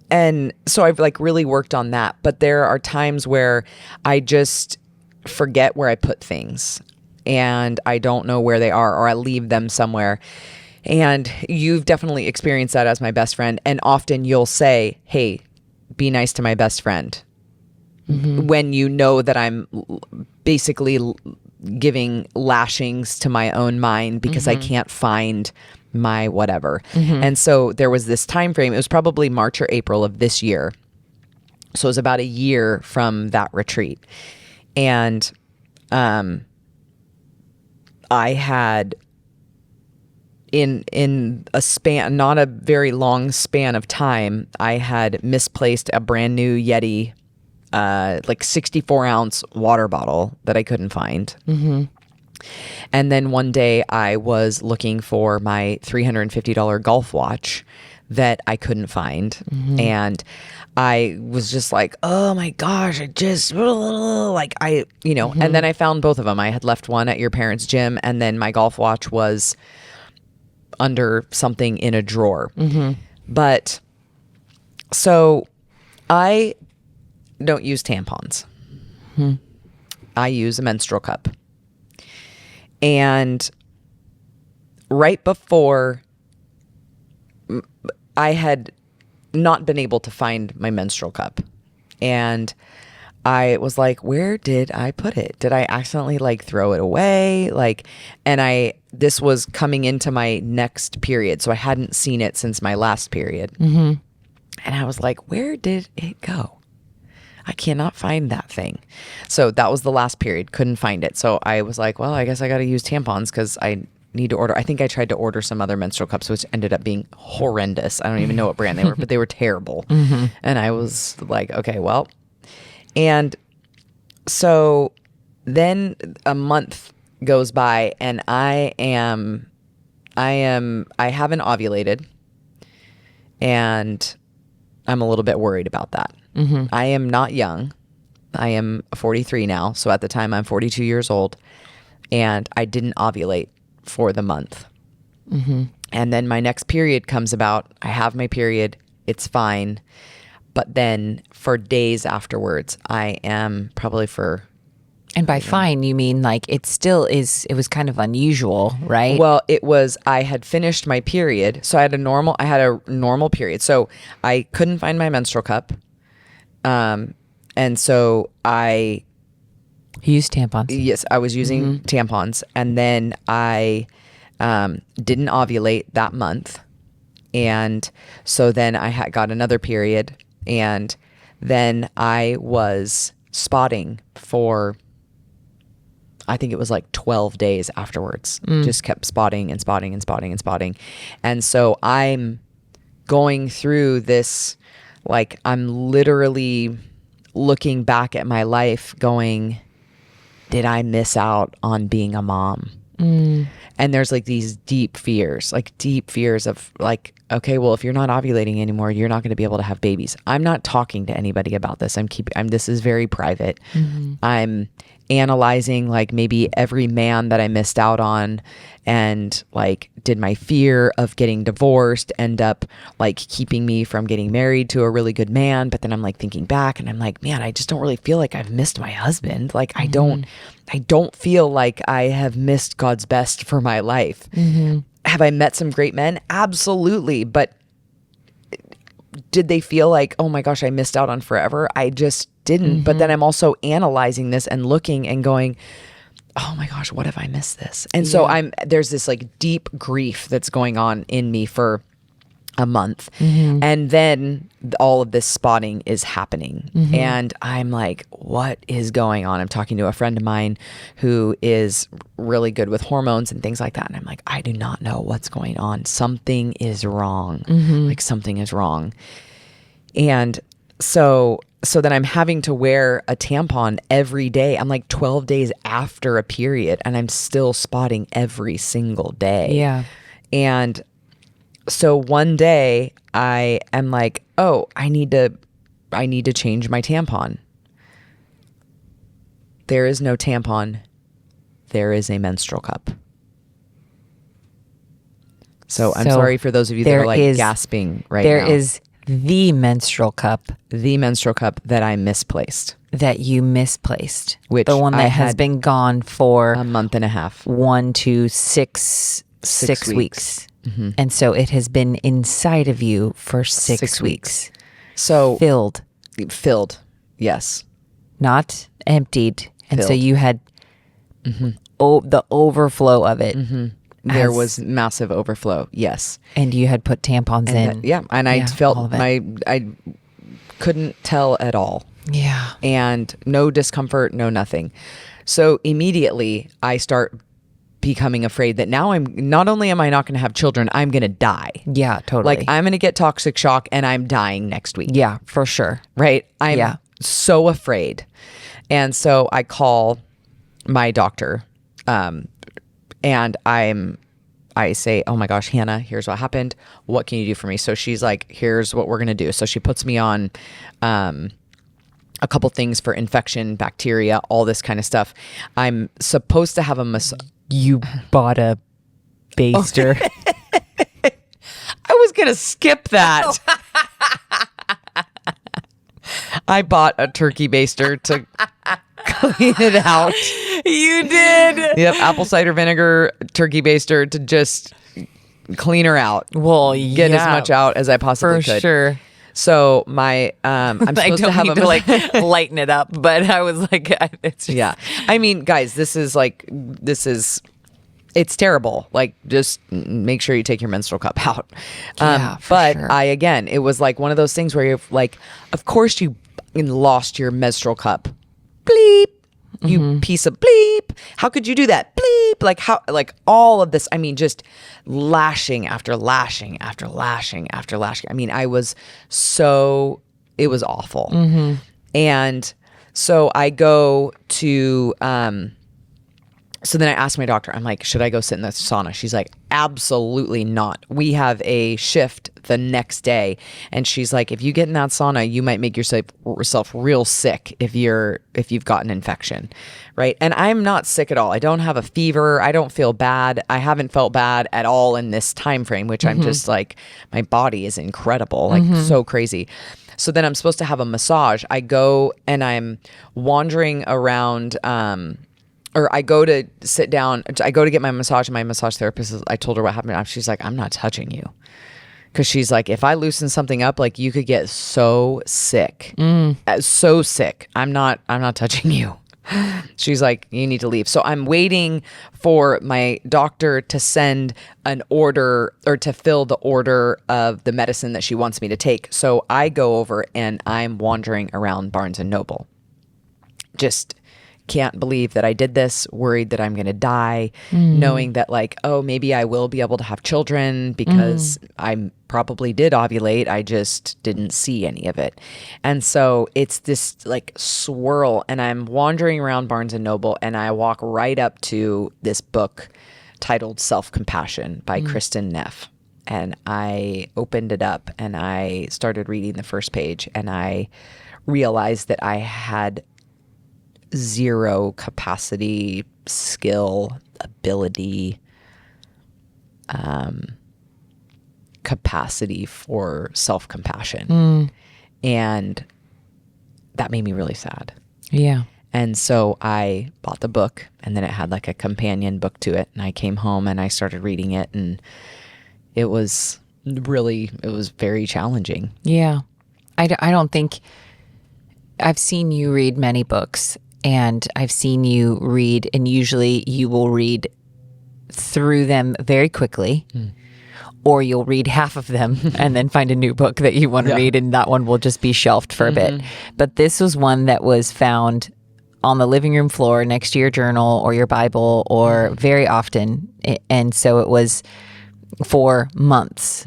I've really worked on that, but there are times where I just forget where I put things, and I don't know where they are, or I leave them somewhere. And you've definitely experienced that as my best friend. And often you'll say, hey, be nice to my best friend. When you know that I'm basically giving lashings to my own mind because I can't find my whatever. And so there was this time frame. It was probably March or April of this year. So it was about a year from that retreat. And I had in a span, not a very long span of time, I had misplaced a brand new Yeti 64-ounce water bottle that I couldn't find. And then one day I was looking for my $350 golf watch that I couldn't find. And I was just like, oh my gosh, and then I found both of them. I had left one at your parents' gym, and then my golf watch was under something in a drawer. But so I don't use tampons. I use a menstrual cup. And right before, I had not been able to find my menstrual cup. And I was like, where did I put it? Did I accidentally throw it away? This was coming into my next period. So I hadn't seen it since my last period. And I was like, where did it go? I cannot find that thing. So that was the last period. Couldn't find it. So I was like, well, I guess I got to use tampons because I need to order. I think I tried to order some other menstrual cups, which ended up being horrendous. I don't even know what brand they were, but they were terrible. And I was like, okay, well. And so then a month goes by, and I haven't ovulated, and I'm a little bit worried about that. I am not young. I am 43 now. So at the time I'm 42 years old, and I didn't ovulate for the month. And then my next period comes about. I have my period. It's fine. But then for days afterwards, I am probably for... And by fine, you mean it still is, it was kind of unusual, right? Well, it was, I had finished my period. So I had a normal period. So I couldn't find my menstrual cup. And so I... You used tampons. Yes, I was using tampons. And then I didn't ovulate that month. And so then I got another period. And then I was spotting for, I think it was like 12 days afterwards. Just kept spotting and spotting and spotting and spotting. And so I'm going through this, like, I'm literally looking back at my life going, did I miss out on being a mom? And there's like these deep fears of like, okay, well, if you're not ovulating anymore, you're not going to be able to have babies. I'm not talking to anybody about this. This is very private. I'm analyzing like maybe every man that I missed out on, and like, did my fear of getting divorced end up like keeping me from getting married to a really good man? But then I'm like thinking back and I'm like, man, I just don't really feel like I've missed my husband. Like I don't feel like I have missed God's best for my life. Have I met some great men? Absolutely. But did they feel like, oh my gosh, I missed out on forever? I just didn't. But then I'm also analyzing this and looking and going, oh my gosh, what if I missed this? And so there's this like deep grief that's going on in me for a month. And then all of this spotting is happening. And I'm like, what is going on? I'm talking to a friend of mine who is really good with hormones and things like that. And I'm like, I do not know what's going on. Something is wrong. Like something is wrong. And so then I'm having to wear a tampon every day. I'm like 12 days after a period and I'm still spotting every single day. Yeah. And so one day I am like, oh, I need to change my tampon. There is no tampon. There is a menstrual cup. So I'm sorry for those of you that are like gasping right now. There is the menstrual cup. The menstrual cup that I misplaced. That you misplaced. Which the one that I has had been gone for a month and a half. 1 to 6 weeks. And so it has been inside of you for 6 weeks. So filled, yes, not emptied. And so Filled. you had the overflow of it. There was massive overflow. Yes, and you had put tampons in. And I felt I couldn't tell at all. Yeah, and no discomfort, no nothing. So immediately I start becoming afraid that now not only am I not going to have children, I'm going to die. Yeah, totally. Like I'm going to get toxic shock and I'm dying next week. Yeah, for sure. Right? I'm so afraid. And so I call my doctor and I say, oh my gosh, Hannah, here's what happened. What can you do for me? So she's like, here's what we're going to do. So she puts me on a couple things for infection, bacteria, all this kind of stuff. I'm supposed to have a massage. You bought a baster. I was going to skip that. I bought a turkey baster to clean it out. You did? Yep, apple cider vinegar, turkey baster to just clean her out. Well, get as much out as I possibly could. For sure. So my I'm supposed to have to like lighten it up, but I was like, it's just... I mean, guys, it's terrible. Like, just make sure you take your menstrual cup out. But sure. It was like one of those things where you're like, of course you lost your menstrual cup. Bleep. You piece of bleep. How could you do that? Bleep. Like how, like all of this. I mean, just lashing after lashing after lashing after lashing. I mean, it was awful. And so I go to, so then I asked my doctor, I'm like, should I go sit in the sauna? She's like, absolutely not. We have a shift the next day. And she's like, if you get in that sauna, you might make yourself real sick if you've got an infection. Right. And I'm not sick at all. I don't have a fever. I don't feel bad. I haven't felt bad at all in this time frame, which I'm just like, my body is incredible. Like so crazy. So then I'm supposed to have a massage. I go and I'm wandering around, or I go to sit down, I go to get my massage, and my massage therapist, I told her what happened. She's like, I'm not touching you. Because she's like, if I loosen something up, like you could get so sick. So sick. I'm not touching you. She's like, you need to leave. So I'm waiting for my doctor to send an order or to fill the order of the medicine that she wants me to take. So I go over and I'm wandering around Barnes and Noble. Just can't believe that I did this, worried that I'm going to die, knowing that like, oh, maybe I will be able to have children because I probably did ovulate. I just didn't see any of it. And so it's this like swirl, and I'm wandering around Barnes and Noble, and I walk right up to this book titled Self-Compassion by Kristen Neff. And I opened it up and I started reading the first page, and I realized that I had zero capacity, skill, ability, capacity for self-compassion. And that made me really sad. Yeah. And so I bought the book, and then it had like a companion book to it. And I came home and I started reading it, and it was very challenging. Yeah. I don't think I've seen you read many books, and I've seen you read, and usually you will read through them very quickly, or you'll read half of them and then find a new book that you want to read, and that one will just be shelved for a bit. But this was one that was found on the living room floor next to your journal or your Bible, or very often. And so it was for months.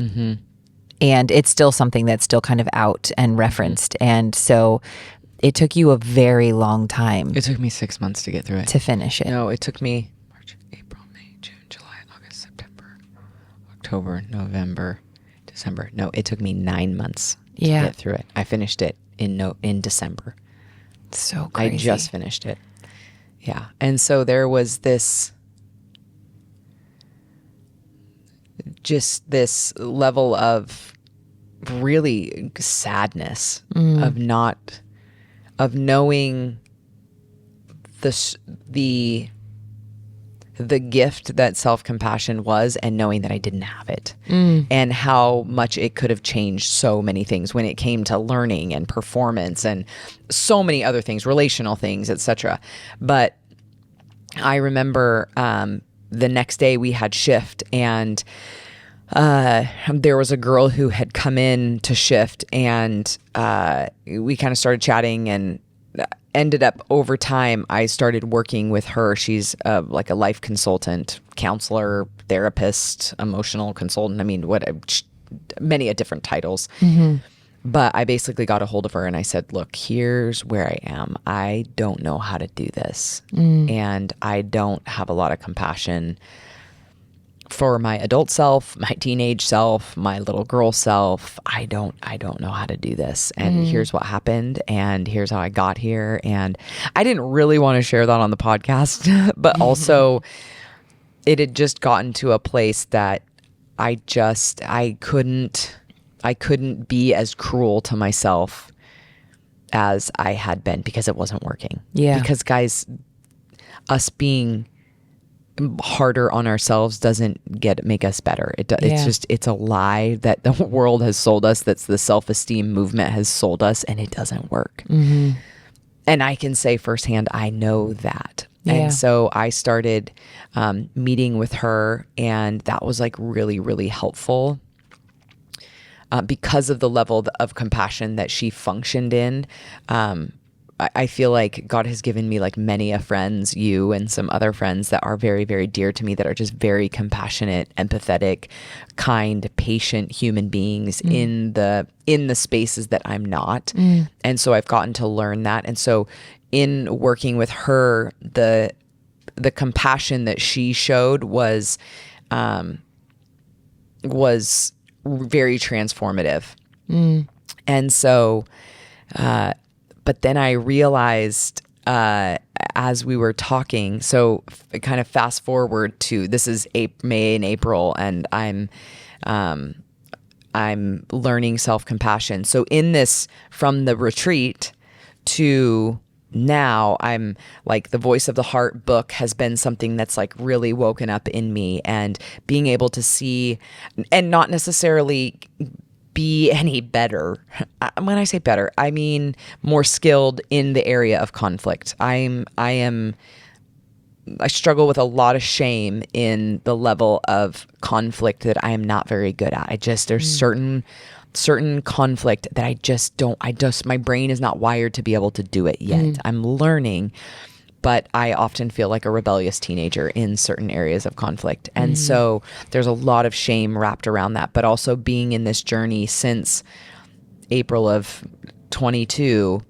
And it's still something that's still kind of out and referenced. And so it took you a very long time. It took me 6 months to get through it. To finish it. No, it took me March, April, May, June, July, August, September, October, November, December. No, it took me 9 months to get through it. I finished it in December. So crazy. I just finished it. Yeah. And so there was this level of really sadness of knowing the gift that self-compassion was, and knowing that I didn't have it, and how much it could have changed so many things when it came to learning and performance and so many other things, relational things, etc. But I remember the next day we had shift, and there was a girl who had come in to shift, and we kind of started chatting, and ended up over time, I started working with her. She's like a life consultant, counselor, therapist, emotional consultant. I mean, many different titles. But I basically got a hold of her and I said, look, here's where I am. I don't know how to do this. And I don't have a lot of compassion for my adult self, my teenage self, my little girl self. I don't know how to do this. And here's what happened, and here's how I got here. And I didn't really want to share that on the podcast, but also it had just gotten to a place that I couldn't be as cruel to myself as I had been, because it wasn't working. Yeah. Because guys, us being harder on ourselves doesn't make us better. It's a lie that the world has sold us, that's the self-esteem movement has sold us, and it doesn't work. And I can say firsthand, I know that. And so I started meeting with her, and that was like really, really helpful because of the level of compassion that she functioned in. I feel like God has given me like many friends, you and some other friends that are very, very dear to me, that are just very compassionate, empathetic, kind, patient human beings in the spaces that I'm not. And so I've gotten to learn that. And so in working with her, the compassion that she showed was very transformative. And so, but then I realized as we were talking, so kind of fast forward to, this is May and April, and I'm learning self-compassion. So in this, from the retreat to now, I'm like, the Voice of the Heart book has been something that's like really woken up in me, and being able to see, and not necessarily be any better. When I say better, I mean more skilled in the area of conflict. I struggle with a lot of shame in the level of conflict that I am not very good at. There's certain conflict that my brain is not wired to be able to do it yet. I'm learning, but I often feel like a rebellious teenager in certain areas of conflict. And so there's a lot of shame wrapped around that, but also being in this journey since April of 22,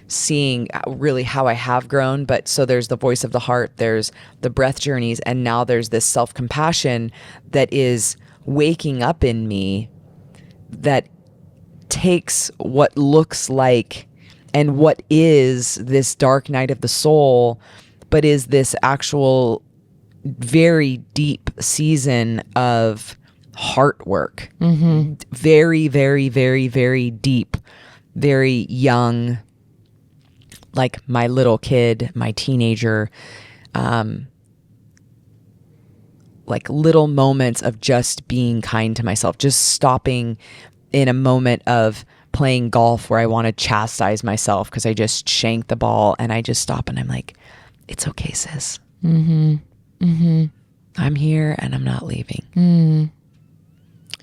seeing really how I have grown. But so there's the voice of the heart, there's the breath journeys, and now there's this self-compassion that is waking up in me that takes what looks like and what is this dark night of the soul, but is this actual very deep season of heart work. Very, very, very, very deep, very young, like my little kid, my teenager, like little moments of just being kind to myself, just stopping in a moment of playing golf where I want to chastise myself because I just shanked the ball, and I just stop and I'm like, it's okay, sis. I'm here and I'm not leaving.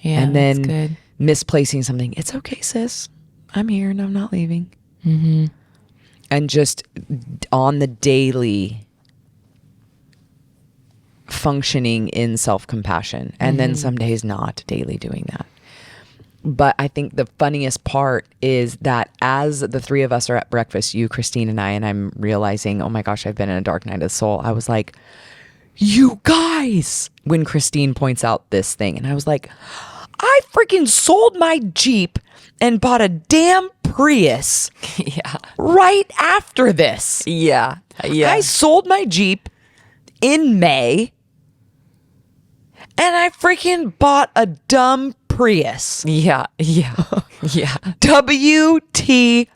Yeah, and then that's good. Misplacing something, it's okay, sis. I'm here and I'm not leaving. And just on the daily functioning in self-compassion, and then some days not daily doing that. But I think the funniest part is that as the three of us are at breakfast, you, Christine, and I'm realizing, oh my gosh, I've been in a dark night of the soul. I was like, you guys, when Christine points out this thing, and I was like, I freaking sold my Jeep and bought a damn Prius right after this. Yeah. I sold my Jeep in May and I freaking bought a dumb Prius. Yeah. WTF.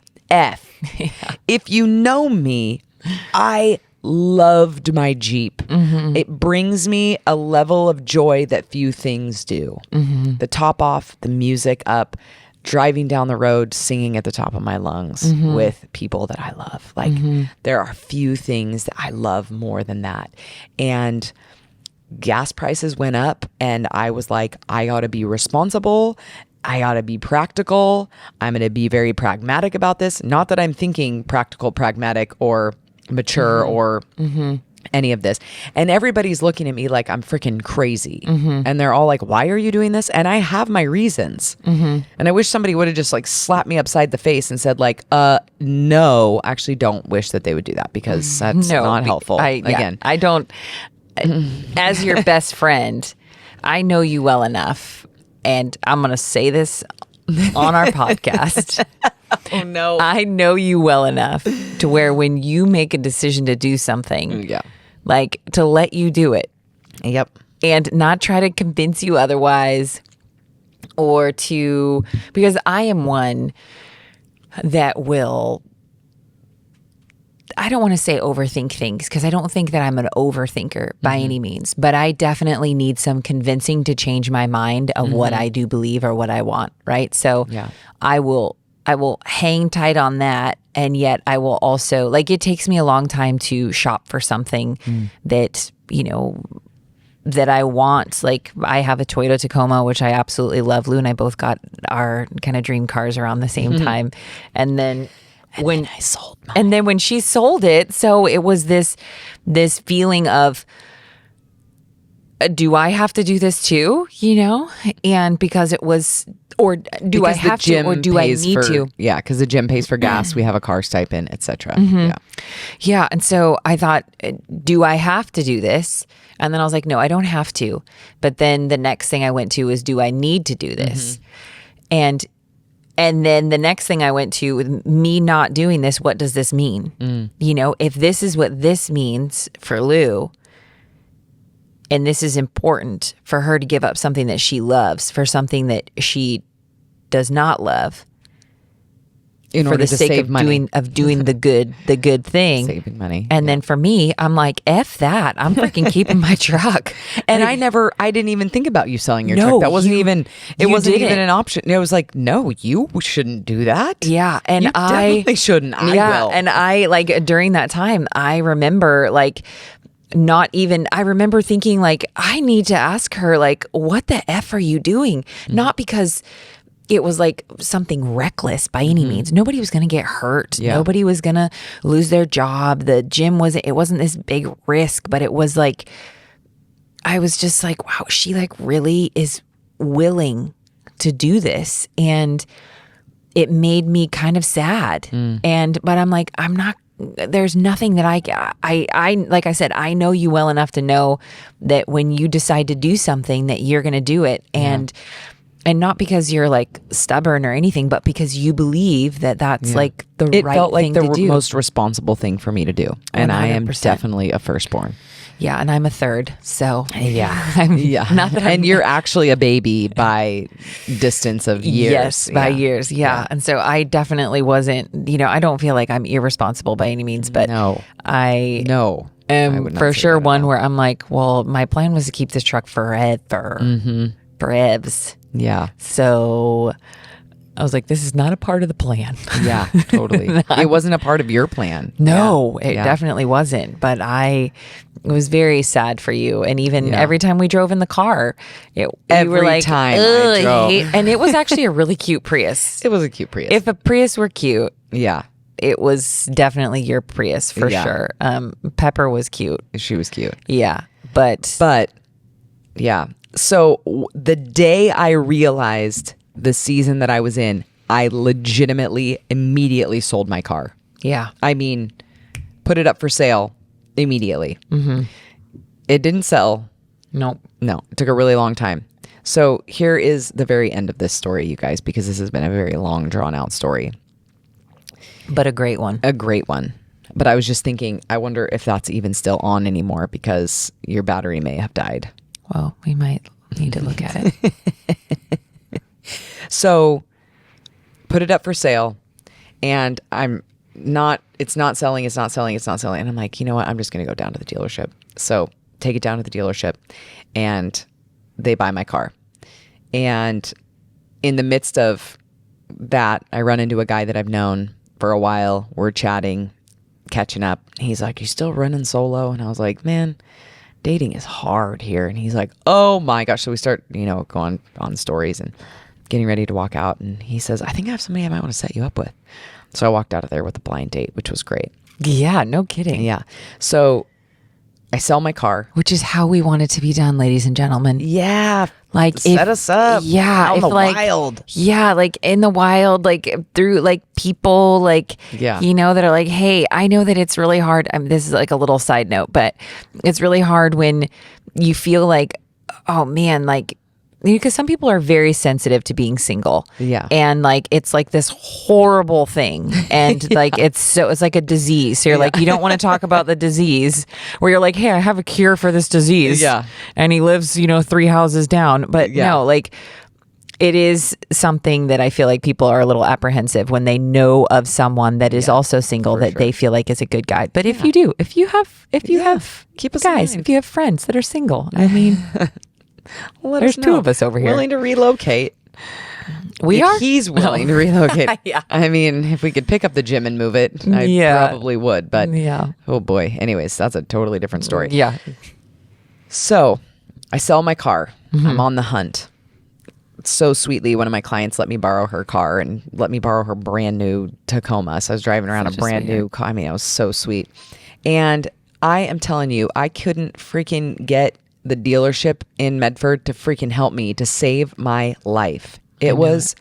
If you know me, I loved my Jeep. It brings me a level of joy that few things do. The top off, the music up, driving down the road, singing at the top of my lungs with people that I love. Like there are few things that I love more than that. And gas prices went up, and I was like, I ought to be responsible. I ought to be practical. I'm going to be very pragmatic about this. Not that I'm thinking practical, pragmatic, or mature or any of this. And everybody's looking at me like I'm freaking crazy. And they're all like, why are you doing this? And I have my reasons. And I wish somebody would have just like slapped me upside the face and said like, no, actually don't wish that they would do that, because that's not helpful. I don't, as your best friend, I know you well enough, and I'm going to say this on our podcast. Oh no. I know you well enough to where when you make a decision to do something, like to let you do it. And not try to convince you otherwise, or to, because I am one that will, I don't want to say overthink things, because I don't think that I'm an overthinker by any means, but I definitely need some convincing to change my mind of what I do believe or what I want, right? So I will hang tight on that, and yet I will also, like, it takes me a long time to shop for something that, you know, that I want. Like, I have a Toyota Tacoma, which I absolutely love. Lou and I both got our kind of dream cars around the same time. And then when I sold mine. And then when she sold it, so it was this feeling of, do I have to do this too? You know? And because it was, or do I have to, or do I need to? Yeah, because the gym pays for gas. We have a car stipend, etc. Yeah. And so I thought, do I have to do this? And then I was like, no, I don't have to. But then the next thing I went to is, do I need to do this? And then the next thing I went to, with me not doing this, what does this mean? You know, if this is what this means for Lou, and this is important for her to give up something that she loves for something that she does not love, in for order the to sake save of money. doing the good thing. Saving money. And then for me, I'm like, F that. I'm freaking keeping my truck. And I didn't even think about you selling your No, truck. That wasn't you even didn't. an option. It was like, no, you shouldn't do that. Yeah. And you I definitely shouldn't. I will. And I like during that time, I remember like I remember thinking like, I need to ask her, like, what the F are you doing? Not because it was like something reckless by any means. Nobody was going to get hurt. Yeah. Nobody was going to lose their job. The gym it wasn't this big risk, but it was like, I was just like, wow, she like really is willing to do this. And it made me kind of sad. But I'm like, there's nothing that I like I said, I know you well enough to know that when you decide to do something that you're going to do it. And not because you're like stubborn or anything, but because you believe that that's like the right thing to do. It felt like the most responsible thing for me to do. And 100%. I am definitely a firstborn. Yeah, and I'm a third. So yeah, not that and you're actually a baby by distance of years. Yes, by years. Yeah. And so I definitely wasn't. I don't feel like I'm irresponsible by any means, but I am for sure one where I'm like, well, my plan was to keep this truck forever. Brevs. Yeah. So I was like, this is not a part of the plan. Yeah, totally. It wasn't a part of your plan. No, it definitely wasn't. But I was very sad for you. And even every time we drove in the car, every time I drove. And it was actually a really cute Prius. It was a cute Prius. If a Prius were cute. Yeah. It was definitely your Prius for sure. Pepper was cute. She was cute. Yeah. But yeah. So the day I realized the season that I was in, I legitimately immediately sold my car. Yeah. I mean, put it up for sale immediately. It didn't sell. Nope. No, it took a really long time. So here is the very end of this story, you guys, because this has been a very long, drawn out story. But a great one. A great one. But I was just thinking, I wonder if that's even still on anymore because your battery may have died. Well, we might need to look at it. So put it up for sale and it's not selling. And I'm like, you know what? I'm just going to go down to the dealership. So take it down to the dealership and they buy my car. And in the midst of that, I run into a guy that I've known for a while. We're chatting, catching up. He's like, you still running solo? And I was like, man, dating is hard here. And he's like, oh my gosh. So we start, going on stories and getting ready to walk out. And he says, I think I have somebody I might want to set you up with. So I walked out of there with a blind date, which was great. Yeah, no kidding. Yeah. So I sell my car. Which is how we want it to be done, ladies and gentlemen. Yeah. Like set us up. Yeah. Out in the wild. Yeah. Like in the wild, like through like people like, that are like, hey, I know that it's really hard. This is like a little side note, but it's really hard when you feel like, oh man, like, because some people are very sensitive to being single. Yeah. And like, it's like this horrible thing. And like, it's like a disease. So you're like, you don't want to talk about the disease where you're like, hey, I have a cure for this disease. Yeah. And he lives, 3 houses down. But no, like it is something that I feel like people are a little apprehensive when they know of someone that is also single that they feel like is a good guy. But if you do, if you have keep us guys, if you have friends that are single, I mean, there's 2 of us over here willing to relocate. We are. He's willing to relocate. Yeah. I mean, if we could pick up the gym and move it, I probably would. But oh boy. Anyways, that's a totally different story. Yeah. So I sell my car. I'm on the hunt. So sweetly, one of my clients let me borrow her car and let me borrow her brand new Tacoma. So I was driving around a brand new car. I mean, it was so sweet. And I am telling you, I couldn't freaking get the dealership in Medford to freaking help me to save my life. It was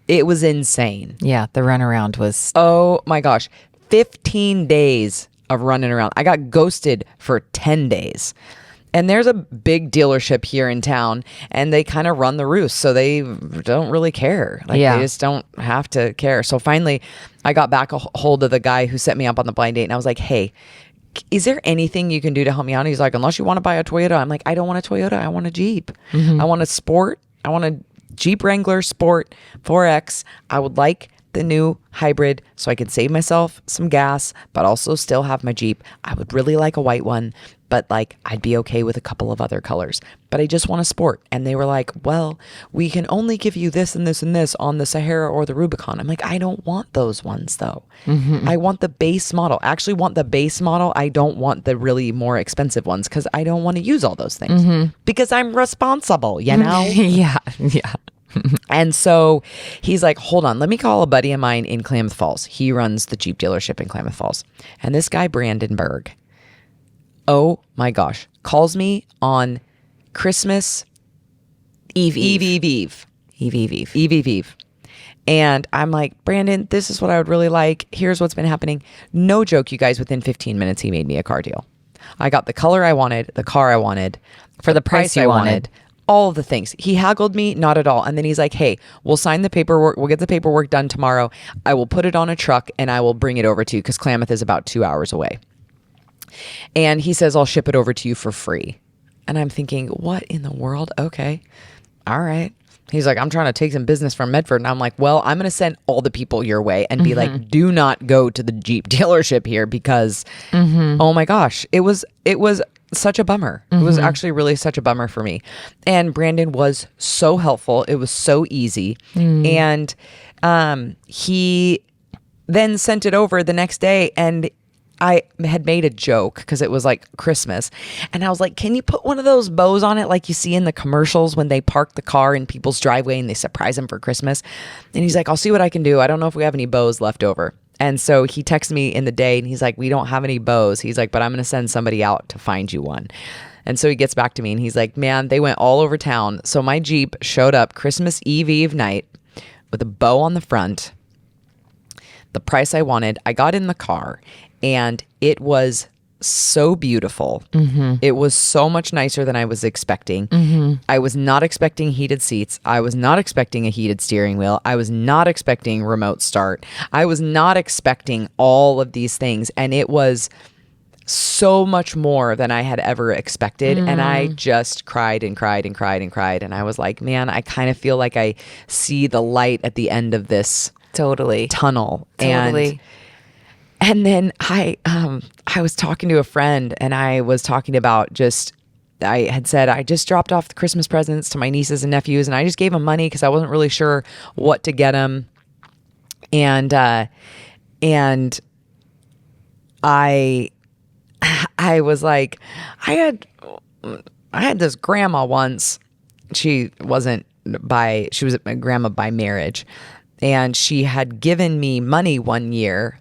insane. Yeah, the runaround was. Oh my gosh. 15 days of running around. I got ghosted for 10 days. And there's a big dealership here in town and they kind of run the roost. So they don't really care. They just don't have to care. So finally I got back a hold of the guy who set me up on the blind date and I was like, hey, is there anything you can do to help me out? And he's like, unless you want to buy a Toyota. I'm like, I don't want a Toyota. I want a Jeep. I want a Sport. I want a Jeep Wrangler Sport 4X. I would like the new hybrid so I could save myself some gas, but also still have my Jeep. I would really like a white one, but like I'd be okay with a couple of other colors, but I just want a sport. And they were like, well, we can only give you this and this and this on the Sahara or the Rubicon. I'm like, I don't want those ones though. I want the base model. I actually want the base model. I don't want the really more expensive ones because I don't want to use all those things because I'm responsible, you know? Yeah. And so he's like, hold on, let me call a buddy of mine in Klamath Falls. He runs the Jeep dealership in Klamath Falls. And this guy, Brandon Berg, oh my gosh, calls me on Christmas Eve. And I'm like, Brandon, this is what I would really like. Here's what's been happening. No joke, you guys, within 15 minutes, he made me a car deal. I got the color I wanted, the car I wanted, for the price you wanted. All of the things. He haggled me, not at all. And then he's like, hey, we'll sign the paperwork. We'll get the paperwork done tomorrow. I will put it on a truck and I will bring it over to you because Klamath is about 2 hours away. And he says, I'll ship it over to you for free. And I'm thinking, what in the world? Okay. All right. He's like, I'm trying to take some business from Medford. And I'm like, well, I'm going to send all the people your way and be like, do not go to the Jeep dealership here because, oh my gosh, it was such a bummer. It was actually really such a bummer for me. And Brandon was so helpful. It was so easy. And he then sent it over the next day, and I had made a joke because it was like Christmas. And I was like, can you put one of those bows on it like you see in the commercials when they park the car in people's driveway and they surprise them for Christmas? And he's like, I'll see what I can do. I don't know if we have any bows left over. And so he texted me in the day and he's like, we don't have any bows. He's like, but I'm going to send somebody out to find you one. And so he gets back to me and he's like, man, they went all over town. So my Jeep showed up Christmas Eve night with a bow on the front, the price I wanted. I got in the car and it was so beautiful. It was so much nicer than I was expecting. I was not expecting heated seats. I was not expecting a heated steering wheel. I was not expecting remote start. I was not expecting all of these things. And it was so much more than I had ever expected. And I just cried and cried and cried and cried. And I was like, man, I kind of feel like I see the light at the end of this tunnel. And then I was talking to a friend and I was talking about I had said, I just dropped off the Christmas presents to my nieces and nephews and I just gave them money because I wasn't really sure what to get them. And I was like, I had this grandma once. She was a grandma by marriage, and she had given me money one year.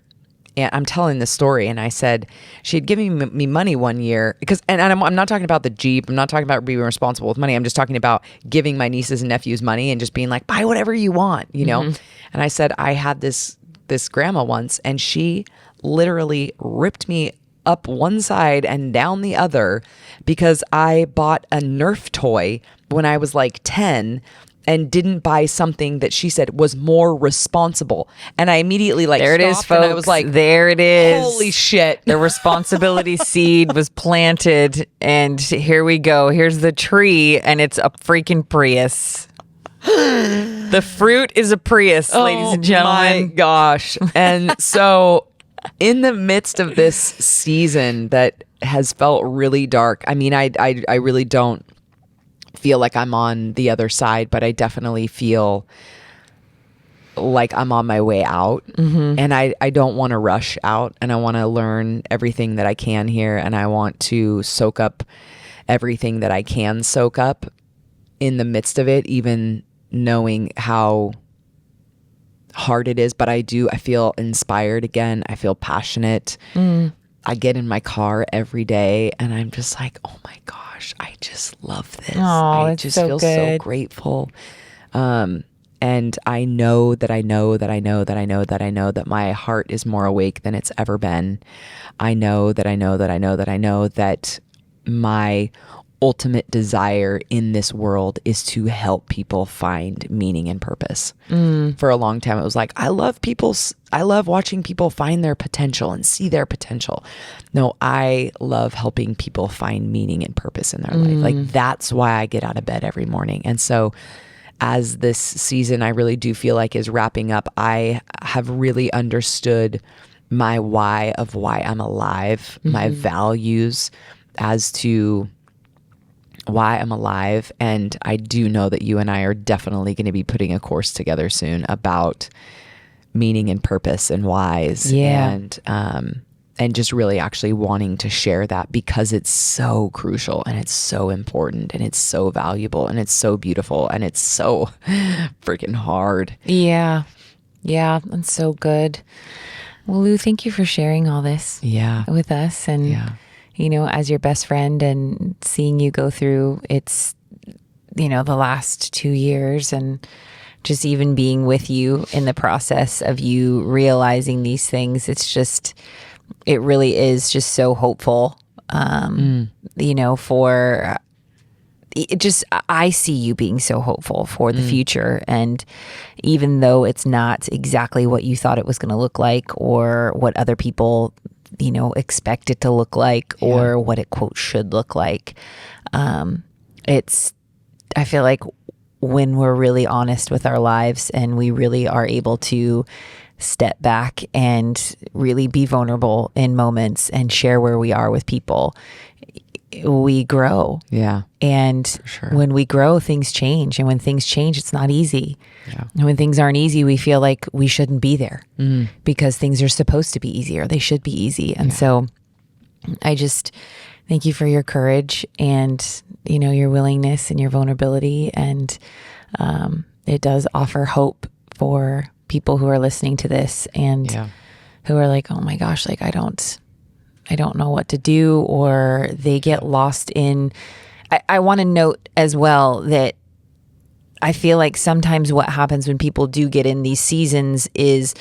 And I'm telling this story, and I said she had given me money one year and I'm not talking about the Jeep. I'm not talking about being responsible with money. I'm just talking about giving my nieces and nephews money and just being like, buy whatever you want, you know? And I said, I had this grandma once, and she literally ripped me up one side and down the other because I bought a Nerf toy when I was like 10 and didn't buy something that she said was more responsible. And I immediately there it is, folks. And I was like, there it is. Holy shit. The responsibility seed was planted, and here we go. Here's the tree, and it's a freaking Prius. The fruit is a Prius, ladies and gentlemen. Oh my gosh. And so in the midst of this season that has felt really dark, I mean, I really don't feel like I'm on the other side, but I definitely feel like I'm on my way out. And I don't want to rush out, and I want to learn everything that I can here, and I want to soak up everything that I can soak up in the midst of it, even knowing how hard it is. But I feel inspired again. I feel passionate. I get in my car every day and I'm just like, oh my gosh, I just love this. I just feel so grateful. And I know that my heart is more awake than it's ever been. I know that my ultimate desire in this world is to help people find meaning and purpose. For a long time, it was like, I love watching people find their potential and see their potential. No, I love helping people find meaning and purpose in their life. Like, that's why I get out of bed every morning. And so as this season, I really do feel like is wrapping up, I have really understood my why of why I'm alive, my values as to why I'm alive. And I do know that you and I are definitely going to be putting a course together soon about meaning and purpose and whys. Yeah. And just really actually wanting to share that because it's so crucial and it's so important and it's so valuable and it's so beautiful and it's so freaking hard. Yeah. Yeah. That's so good. Well, Lou, thank you for sharing all this with us. And, you know, as your best friend and seeing you go through it's, you know, the last 2 years and just even being with you in the process of you realizing these things, it really is just so hopeful, you know, for it just, I see you being so hopeful for the future. And even though it's not exactly what you thought it was going to look like or what other people, you know, expect it to look like or what it quote should look like, I feel like when we're really honest with our lives and we really are able to step back and really be vulnerable in moments and share where we are with people, we grow. Yeah. And for sure. When we grow, things change. And when things change, it's not easy. Yeah. And when things aren't easy, we feel like we shouldn't be there because things are supposed to be easy or they should be easy. And so I just thank you for your courage and, you know, your willingness and your vulnerability. And it does offer hope for people who are listening to this and who are like, oh my gosh, like I don't know what to do, or they get lost in, I want to note as well that I feel like sometimes what happens when people do get in these seasons is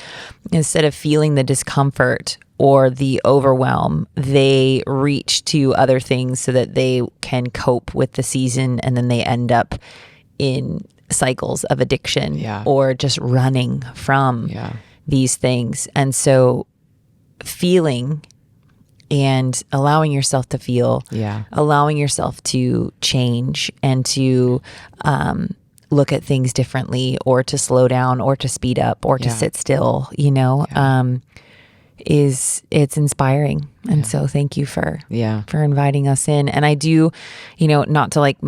instead of feeling the discomfort or the overwhelm, they reach to other things so that they can cope with the season. And then they end up in cycles of addiction or just running from these things. And so feeling and allowing yourself to feel, allowing yourself to change and to look at things differently or to slow down or to speed up or to sit still, you know, it's inspiring. And so thank you for inviting us in. And I do, you know, not to like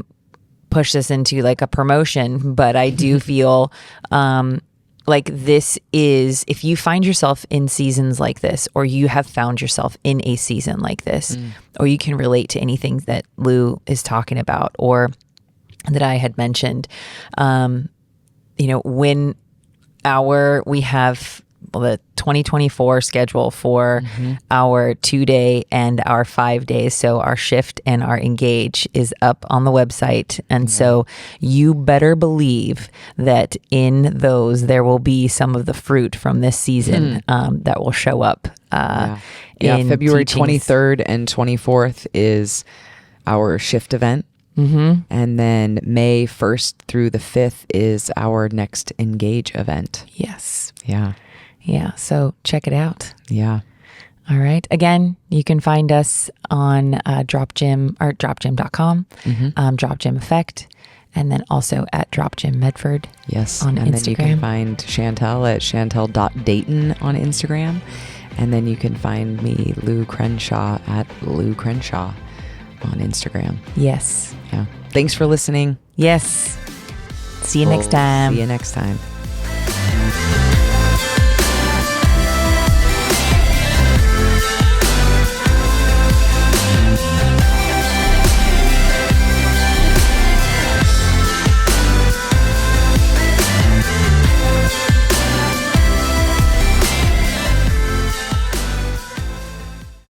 push this into like a promotion, but I do feel like this is, if you find yourself in seasons like this, or you have found yourself in a season like this, or you can relate to anything that Lou is talking about or that I had mentioned, you know, when we have the 2024 schedule for our 2-day and our 5 days. So our shift and our engage is up on the website. And so you better believe that in those, there will be some of the fruit from this season that will show up. In February teachings. 23rd and 24th is our shift event. And then May 1st through the 5th is our next engage event. Yes. Yeah. So check it out. Yeah. All right. Again, you can find us on Drop Gym or dropgym.com, Drop Gym Effect, and then also at Drop Gym Medford. Yes. On and Instagram. Then you can find Chantel at chantel.dayton on Instagram. And then you can find me, Lou Crenshaw, at Lou Crenshaw on Instagram. Yes. Yeah. Thanks for listening. Yes. See you next time. See you next time.